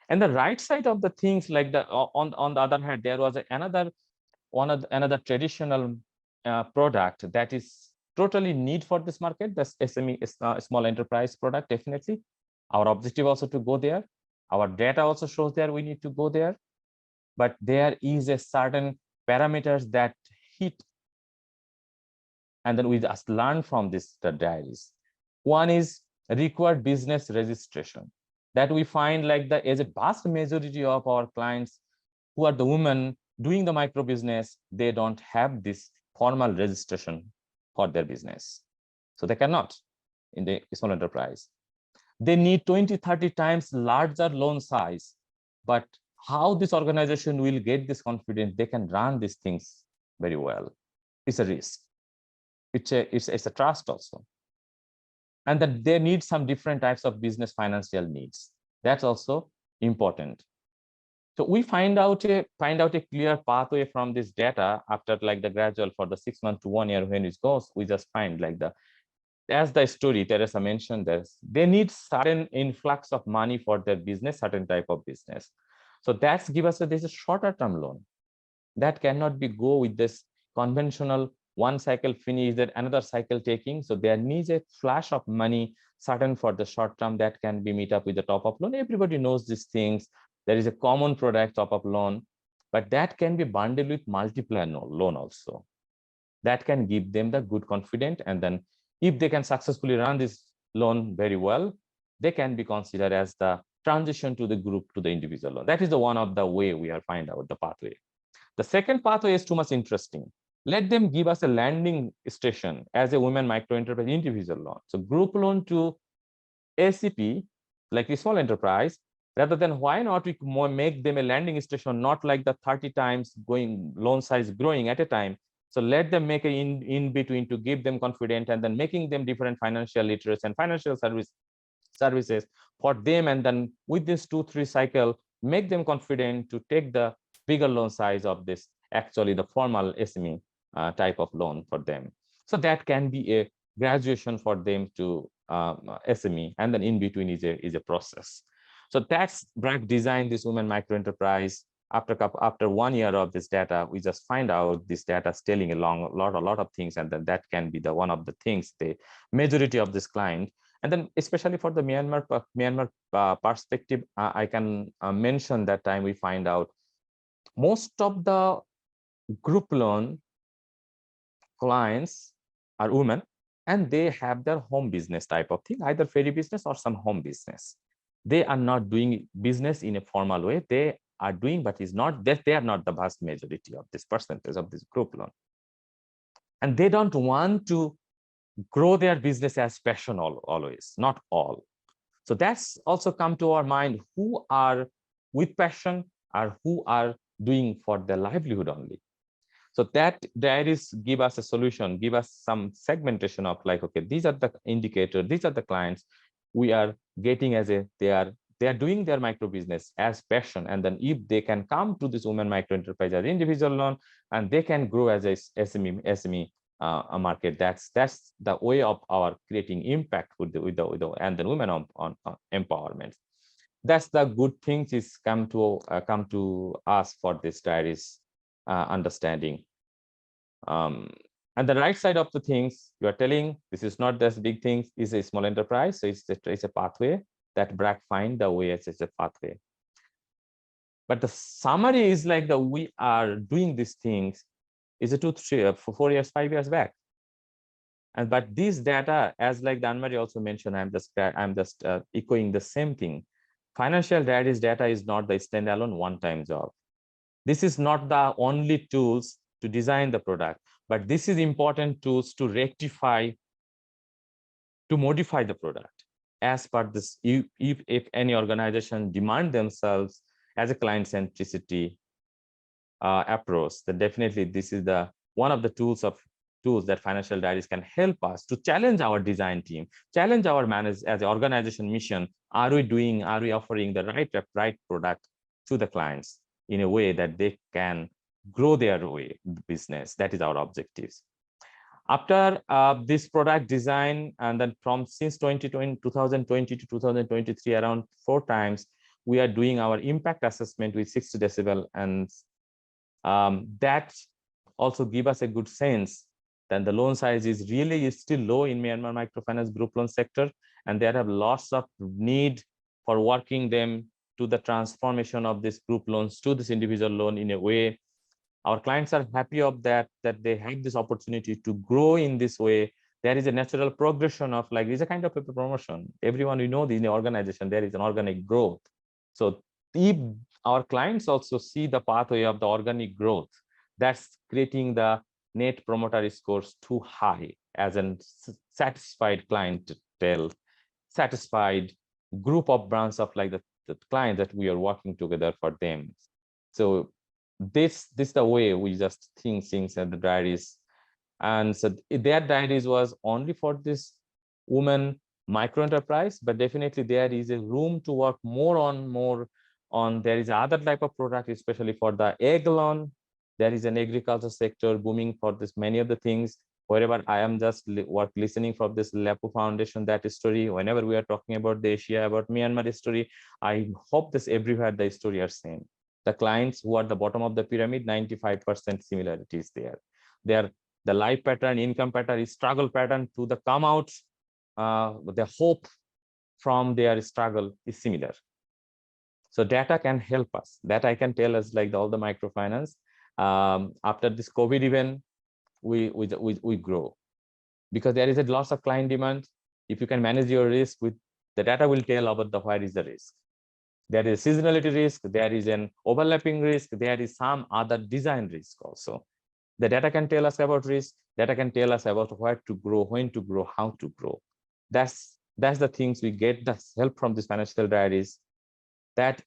And the right side of the things, like the on the other hand, there was another traditional product that is totally need for this market. That's SME, small enterprise product. Definitely our objective also to go there. Our data also shows there we need to go there. but there is a certain parameters that hit. And then we just learn from this the diaries. One is required business registration, that we find like the as a vast majority of our clients who are the women doing the micro business, they don't have this formal registration for their business. So they cannot in the small enterprise. They need 20, 30 times larger loan size. But how this organization will get this confidence, they can run these things very well. It's a risk. It's a trust also. And that they need some different types of business financial needs. That's also important. So we find out a clear pathway from this data after like the gradual for the 6 months to 1 year when it goes, we just find like as the story Teresa mentioned, they need certain influx of money for their business, certain type of business. So that's give us this shorter term loan that cannot be go with this conventional one cycle finish that another cycle taking. So there needs a flash of money certain for the short term that can be meet up with the top up loan. Everybody knows these things. There is a common product top up loan, but that can be bundled with multiplier loan also. That can give them the good confidence, and then if they can successfully run this loan very well, they can be considered as the transition to the group to the individual loan. That is the one of the way we are find out the pathway. The second pathway is too much interesting. Let them give us a landing station as a women micro enterprise individual loan. So group loan to ACP, like a small enterprise, rather than why not we make them a landing station, not like the 30 times going loan size growing at a time. So let them make a in between to give them confidence, and then making them different financial literacy and financial services for them. And then with this 2-3 cycle, make them confident to take the bigger loan size of this, actually the formal SME type of loan for them. So that can be a graduation for them to SME, and then in between is a process. So that's BRAC designed this women micro enterprise. After 1 year of this data, we just find out this data is telling a lot of things, and then that can be the one of the things the majority of this client. And then especially for the Myanmar perspective, I can mention that time we find out most of the group loan clients are women, and they have their home business type of thing, either ferry business or some home business. They are not doing business in a formal way. They are doing, but it's not that they are not the vast majority of this percentage of this group loan. And they don't want to grow their business as passion always, not all. So that's also come to our mind, who are with passion or who are doing for their livelihood only. So that Diaries give us a solution, give us some segmentation of like, okay, these are the indicators, these are the clients we are getting as a, they are doing their micro business as passion. And then if they can come to this women micro enterprise as individual loan, and they can grow as a SME a market, that's the way of our creating impact with the and the women on empowerment. That's the good things is come to us for this Diaries understanding. And the right side of the things you are telling, this is not just big things, is a small enterprise. So it's a pathway that BRAC find the way it's a pathway. But the summary is like we are doing these things is a 2, 3, 4 years, 5 years back. And but this data, as like Anne-Marie also mentioned, I'm just echoing the same thing. Financial Diaries data is not the standalone one-time job. This is not the only tools to design the product, but this is important tools to rectify, to modify the product as per this. If any organization demand themselves as a client centricity approach, then definitely this is the one of the tools that Financial Diaries can help us to challenge our design team, challenge our manage as an organization mission. Are we offering the right product to the clients in a way that they can grow their business? That is our objectives. After this product design, and then since 2020 to 2023, around 4 times, we are doing our impact assessment with 60 decibel, and that also give us a good sense that the loan size is still low in Myanmar microfinance group loan sector, and there have lots of need for working them to the transformation of this group loans to this individual loan in a way. Our clients are happy of that they have this opportunity to grow in this way. There is a natural progression of like, it's a kind of a promotion. Everyone we know in the organization, there is an organic growth. So if our clients also see the pathway of the organic growth, that's creating the net promoter scores too high as a satisfied clientele, satisfied group of brands of like the client that we are working together for them. So this the way we just think things at the diaries. And so their diaries was only for this woman micro enterprise, but definitely there is a room to work more on there is other type of product, especially for the egg loan. There is an agriculture sector booming for this many of the things. Wherever I am just listening from this LAPO Foundation, that story, whenever we are talking about the Asia, about Myanmar story, I hope this everywhere the story are same. The clients who are the bottom of the pyramid, 95% similarities there. The life pattern, income pattern, struggle pattern to the come out, the hope from their struggle is similar. So data can help us. That I can tell us like all the microfinance. After this COVID event, we grow because there is a lots of client demand. If you can manage your risk with the data, will tell about the where is the risk. There is seasonality risk, there is an overlapping risk, there is some other design risk also. The data can tell us about risk, data can tell us about where to grow, when to grow, how to grow. That's the things we get the help from these financial diaries. That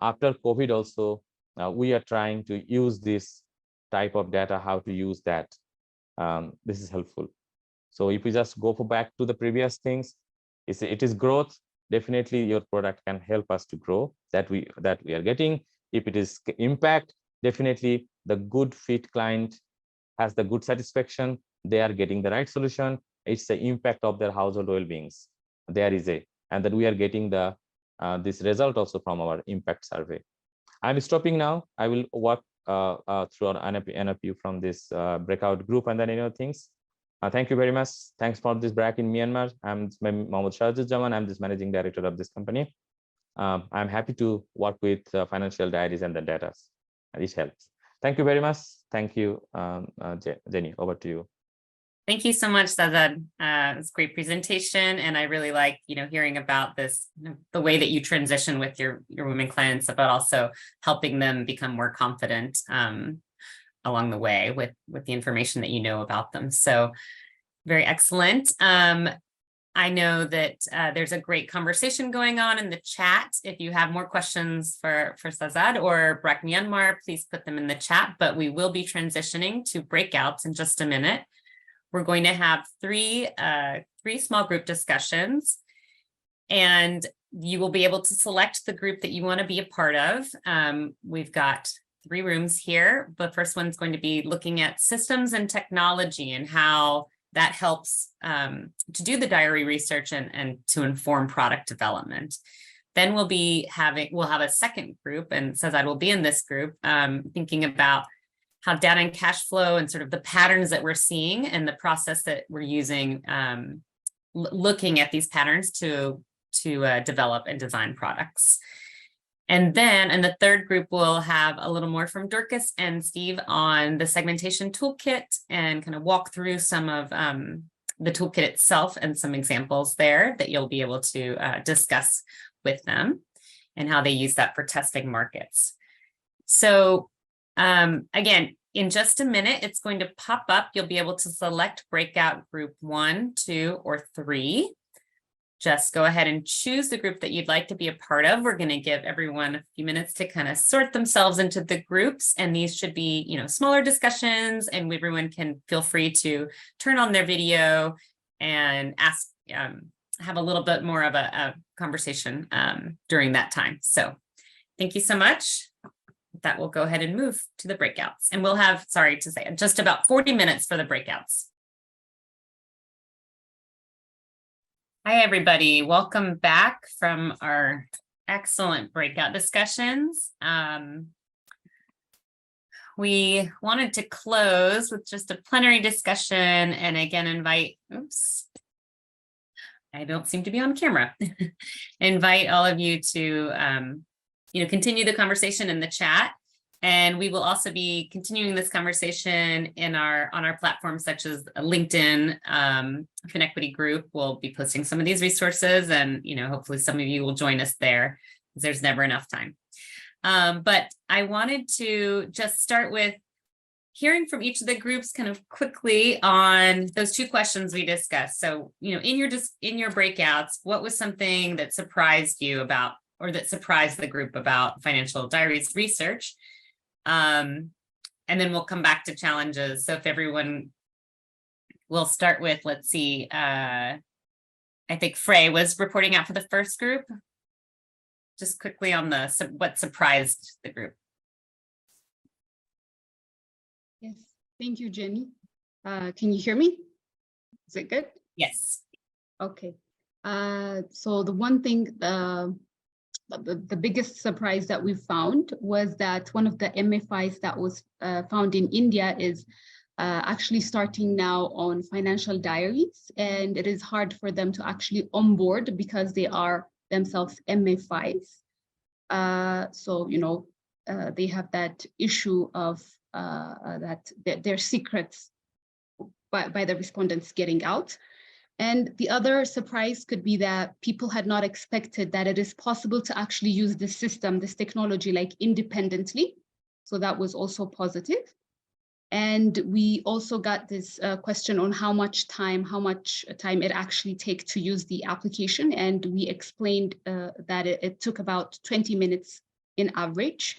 after COVID also, we are trying to use this type of data, how to use that. This is helpful. So if we just go back to the previous things, it is growth. Definitely your product can help us to grow, that we are getting. If it is impact, definitely the good fit client has the good satisfaction, they are getting the right solution. It's the impact of their household well-beings. There is and that we are getting the this result also from our impact survey. I'm stopping now. I will walk through our NFU from this breakout group and then things. Thank you very much. Thanks for this BRAC in Myanmar. I'm Mohammad Shahjud-Jaman. I'm this managing director of this company. I'm happy to work with financial diaries and the data. This helps. Thank you very much. Thank you, Jenny. Over to you. Thank you so much, Sazad. It's a great presentation, and I really like hearing about this, the way that you transition with your women clients, but also helping them become more confident along the way with the information that you know about them. So very excellent. I know that there's a great conversation going on in the chat. If you have more questions for Sazad or BRAC Myanmar, please put them in the chat, but we will be transitioning to breakouts in just a minute. We're going to have three small group discussions, and you will be able to select the group that you want to be a part of. We've got 3 rooms here. The first one's going to be looking at systems and technology and how that helps to do the diary research and to inform product development. Then we'll have a second group, and Sazad will be in this group, thinking about how data and cash flow and sort of the patterns that we're seeing and the process that we're using, looking at these patterns to develop and design products. And then in the third group, we'll have a little more from Dorcas and Steve on the segmentation toolkit and kind of walk through some of the toolkit itself and some examples there that you'll be able to discuss with them and how they use that for testing markets. So again, in just a minute, it's going to pop up. You'll be able to select breakout group 1, 2, or 3. Just go ahead and choose the group that you'd like to be a part of. We're going to give everyone a few minutes to kind of sort themselves into the groups. And these should be, smaller discussions, and everyone can feel free to turn on their video and ask, have a little bit more of a conversation during that time. So thank you so much. That will go ahead and move to the breakouts. And we'll have, sorry to say, just about 40 minutes for the breakouts. Hi, everybody. Welcome back from our excellent breakout discussions. We wanted to close with just a plenary discussion and again invite, I don't seem to be on camera. Invite all of you to continue the conversation in the chat. And we will also be continuing this conversation on our platforms such as LinkedIn, FinEquity group. We'll be posting some of these resources, and hopefully some of you will join us there, because there's never enough time. But I wanted to just start with hearing from each of the groups kind of quickly on those two questions we discussed. So, in your breakouts, what was something that surprised you about, or that surprised the group about Financial Diaries research? And then we'll come back to challenges. So if everyone will start with, let's see, I think Frey was reporting out for the first group. Just quickly on what surprised the group. Yes, thank you, Jenny. Can you hear me? Is it good? Yes. Okay. So the one thing, the biggest surprise that we found was that one of the MFIs that was found in India is actually starting now on Financial Diaries, and it is hard for them to actually onboard because they are themselves MFIs. So, they have that issue of that their secrets by the respondents getting out. And the other surprise could be that people had not expected that it is possible to actually use this system, this technology, like independently. So that was also positive. And we also got this question on how much time it actually takes to use the application. And we explained that it took about 20 minutes in average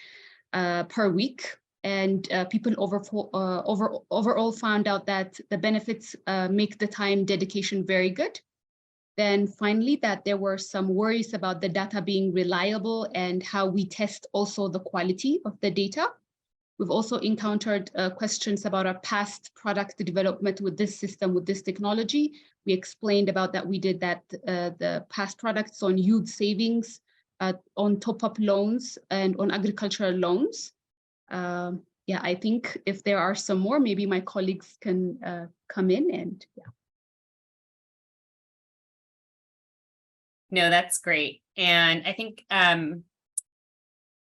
per week. And people overall found out that the benefits make the time dedication very good. Then finally, that there were some worries about the data being reliable and how we test also the quality of the data. We've also encountered questions about our past product development with this system, with this technology. We explained about that. We did that, the past products on youth savings, on top-up loans, and on agricultural loans. Yeah, I think if there are some more, maybe my colleagues can come in and yeah. No, that's great. And I think,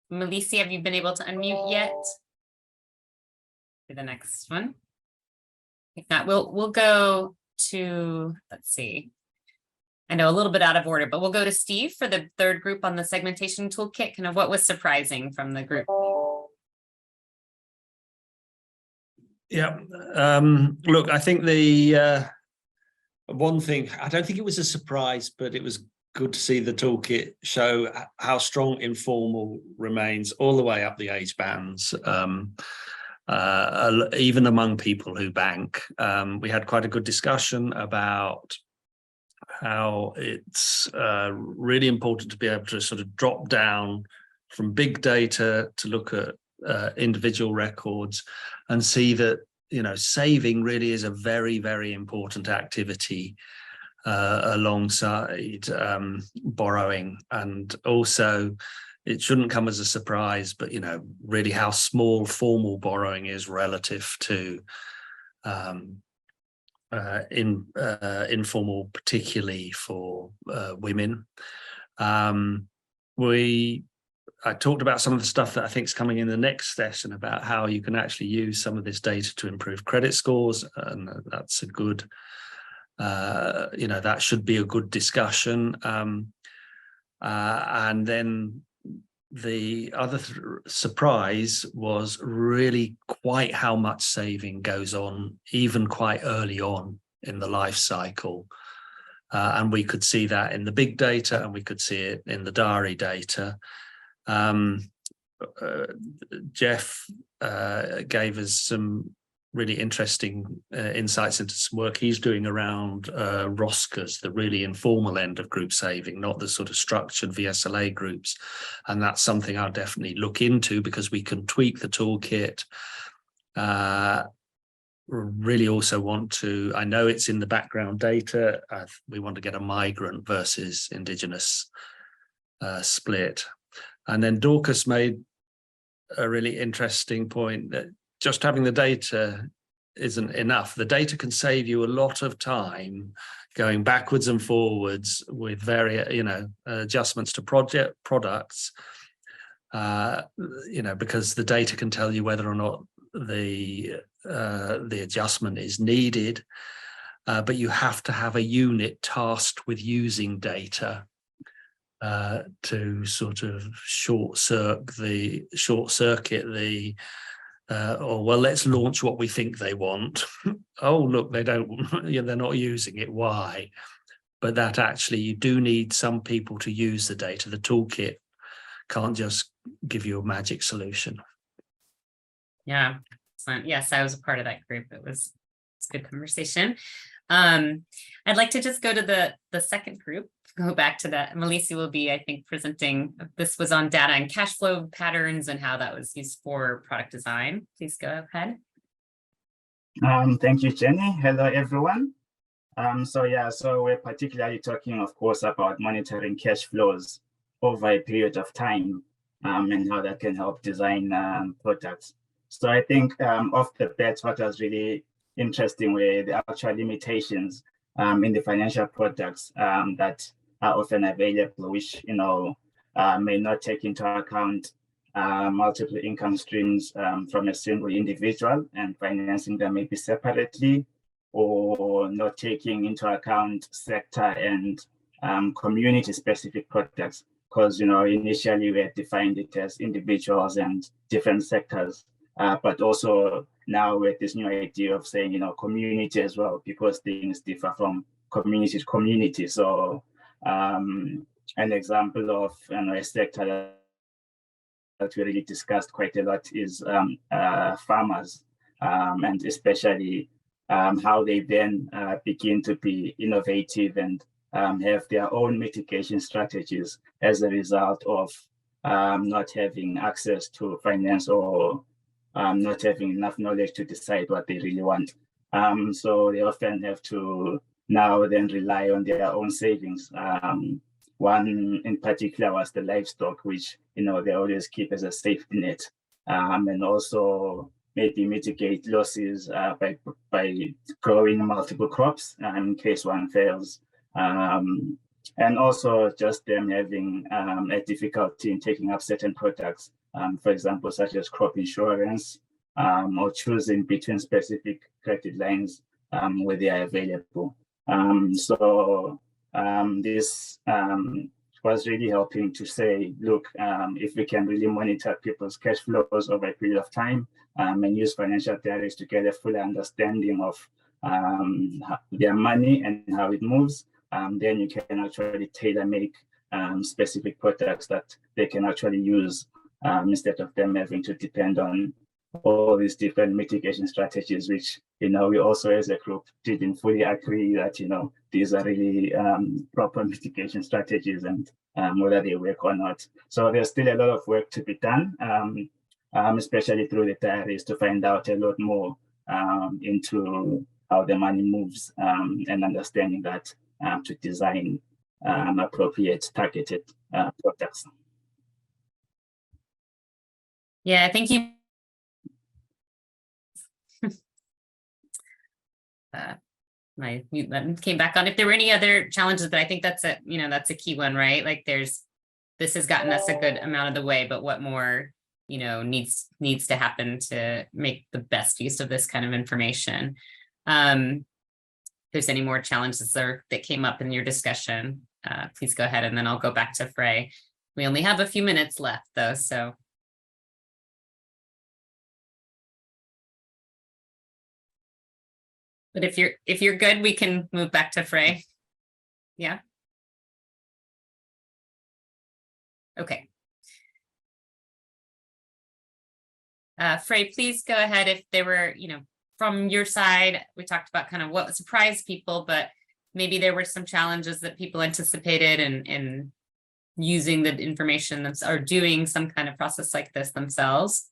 Melissa, have you been able to unmute yet? For the next one. If not, we'll go to, let's see. I know a little bit out of order, but we'll go to Steve for the third group on the segmentation toolkit. Kind of what was surprising from the group? Yeah, look, I think the one thing, I don't think it was a surprise, but it was good to see the toolkit show how strong informal remains all the way up the age bands, even among people who bank. We had quite a good discussion about how it's really important to be able to sort of drop down from big data to look at individual records and see that, saving really is a very, very important activity alongside borrowing. And also it shouldn't come as a surprise, but, really how small formal borrowing is relative to informal, particularly for women. I talked about some of the stuff that I think is coming in the next session about how you can actually use some of this data to improve credit scores, and that's a good, that should be a good discussion. And then the other surprise was really quite how much saving goes on, even quite early on in the life cycle. And we could see that in the big data, and we could see it in the diary data. Jeff gave us some really interesting insights into some work he's doing around ROSCAs, the really informal end of group saving, not the sort of structured VSLA groups. And that's something I'll definitely look into, because we can tweak the toolkit. Really also want to, I know it's in the background data, we want to get a migrant versus indigenous split. And then Dorcas made a really interesting point that just having the data isn't enough. The data can save you a lot of time going backwards and forwards with various, adjustments to products. because the data can tell you whether or not the adjustment is needed, but you have to have a unit tasked with using data to sort of short circuit the or well, let's launch what we think they want. Oh, look, they don't, they're not using it. Why? But that actually, you do need some people to use the data. The toolkit can't just give you a magic solution. Yeah, excellent. Yes, I was a part of that group. It's a good conversation. I'd like to just go to the second group, go back to that. Melissa will be, I think, presenting. This was on data and cash flow patterns and how that was used for product design. Please go ahead. Thank you, Jenny. Hello, everyone. So we're particularly talking, of course, about monitoring cash flows over a period of time and how that can help design products. So I think off the bat, what was really interesting were the actual limitations in the financial products that are often available, which may not take into account multiple income streams from a single individual and financing them maybe separately, or not taking into account sector and community-specific products, because initially we had defined it as individuals and different sectors, but also now with this new idea of saying community as well, because things differ from community to community. So an example of a sector that we really discussed quite a lot is farmers, and especially how they then begin to be innovative and have their own mitigation strategies as a result of not having access to finance or not having enough knowledge to decide what they really want. So they often have to now then rely on their own savings. One in particular was the livestock, which they always keep as a safety net, and also maybe mitigate losses by growing multiple crops in case one fails, and also just them having a difficulty in taking up certain products, for example, such as crop insurance, or choosing between specific credit lines where they are available. This was really helping to say, look, if we can really monitor people's cash flows over a period of time and use financial diaries to get a full understanding of their money and how it moves, then you can actually tailor-make specific products that they can actually use instead of them having to depend on all these different mitigation strategies, which we also as a group didn't fully agree that these are really proper mitigation strategies and whether they work or not. So there's still a lot of work to be done, especially through the diaries, to find out a lot more into how the money moves and understanding that to design appropriate targeted products. Yeah, thank you. My mute button came back on. If there were any other challenges, but I think that's a key one, right? Like this has gotten us a good amount of the way, but what more needs to happen to make the best use of this kind of information? If there's any more challenges that came up in your discussion, please go ahead, and then I'll go back to Frey. We only have a few minutes left though, so. But if you're good, we can move back to Frey. Yeah. Okay. Frey, please go ahead. If there were, from your side, we talked about kind of what surprised people, but maybe there were some challenges that people anticipated in using the information or doing some kind of process like this themselves.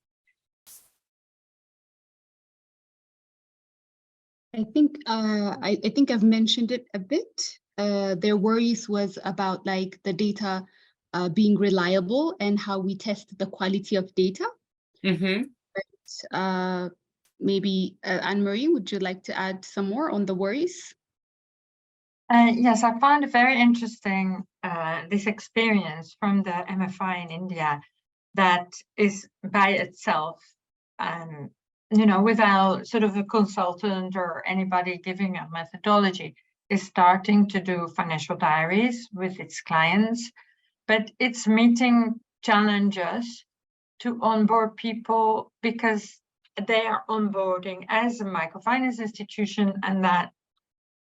I think I've mentioned it a bit. Their worries was about like the data being reliable and how we test the quality of data. Mm-hmm. But, maybe Anne-Marie, would you like to add some more on the worries? Yes, I found it very interesting, this experience from the MFI in India, that is by itself, you know, without sort of a consultant or anybody giving a methodology, is starting to do financial diaries with its clients, but it's meeting challenges to onboard people because they are onboarding as a microfinance institution, and that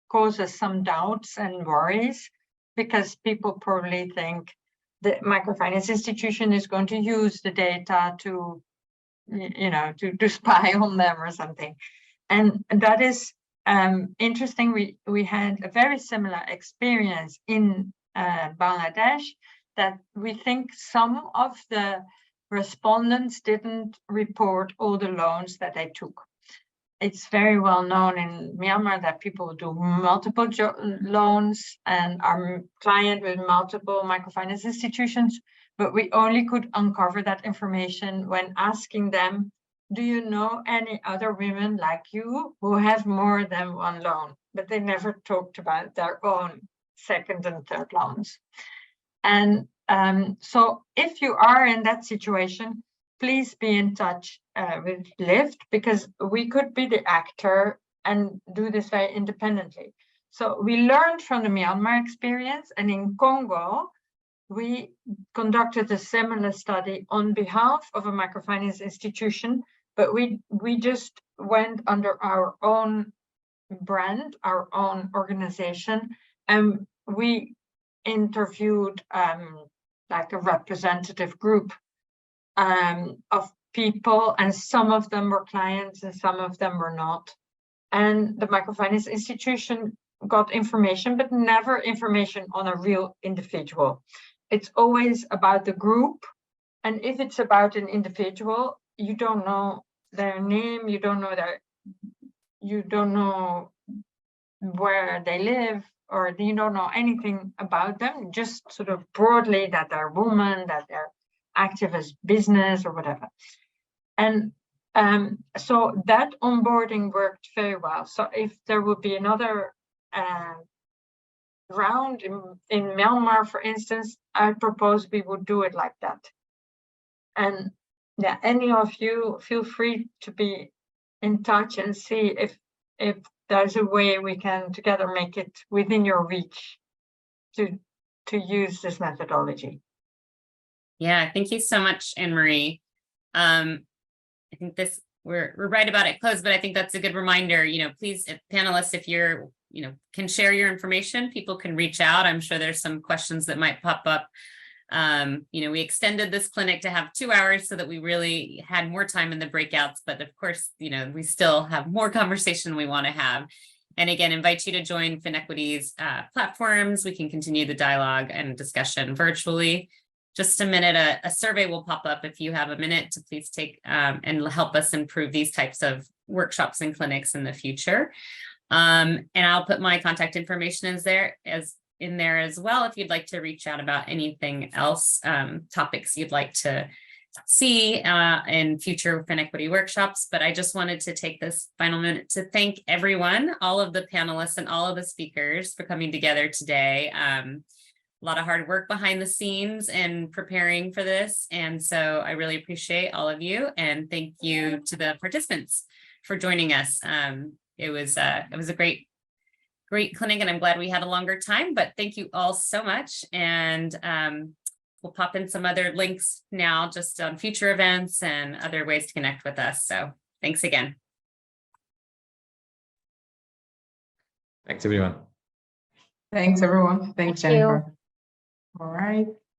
causes some doubts and worries because people probably think the microfinance institution is going to use the data to, you know, to spy on them or something. And that is interesting. We had a very similar experience in Bangladesh, that we think some of the respondents didn't report all the loans that they took. It's very well known in Myanmar that people do multiple loans and are client with multiple microfinance institutions, but we only could uncover that information when asking them, do you know any other women like you who have more than one loan? But they never talked about their own second and third loans. And so if you are in that situation, please be in touch with LIFT, because we could be the actor and do this very independently. So we learned from the Myanmar experience, and in Congo, we conducted a similar study on behalf of a microfinance institution, but we just went under our own brand, our own organization, and we interviewed like a representative group of people, and some of them were clients and some of them were not. And the microfinance institution got information, but never information on a real individual. It's always about the group. And if it's about an individual, you don't know their name, you don't know where they live, or you don't know anything about them, just sort of broadly that they're women, that they're active as business or whatever. And so that onboarding worked very well. So if there would be another round in Myanmar, for instance, I propose we would do it like that. And yeah, any of you feel free to be in touch and see if there's a way we can together make it within your reach to use this methodology. Yeah, thank you so much, Anne-Marie. I think we're right about at close, but I think that's a good reminder. You know, please, panelists, if you're, you know, can share your information, people can reach out. I'm sure there's some questions that might pop up. You know, we extended this clinic to have 2 hours so that we really had more time in the breakouts, but of course, you know, we still have more conversation we want to have. And again, invite you to join FinEquity's platforms. We can continue the dialogue and discussion virtually. Just a minute, a survey will pop up if you have a minute to please take and help us improve these types of workshops and clinics in the future. And I'll put my contact information in there as well if you'd like to reach out about anything else, topics you'd like to see in future FinEquity workshops. But I just wanted to take this final minute to thank everyone, all of the panelists and all of the speakers for coming together today. A lot of hard work behind the scenes and preparing for this. And so I really appreciate all of you, and thank you to the participants for joining us. It was a great clinic, and I'm glad we had a longer time, but thank you all so much. And we'll pop in some other links now just on future events and other ways to connect with us. So thanks again. Thanks, everyone. Thanks, everyone. Thanks, Thank you. Jennifer. All right.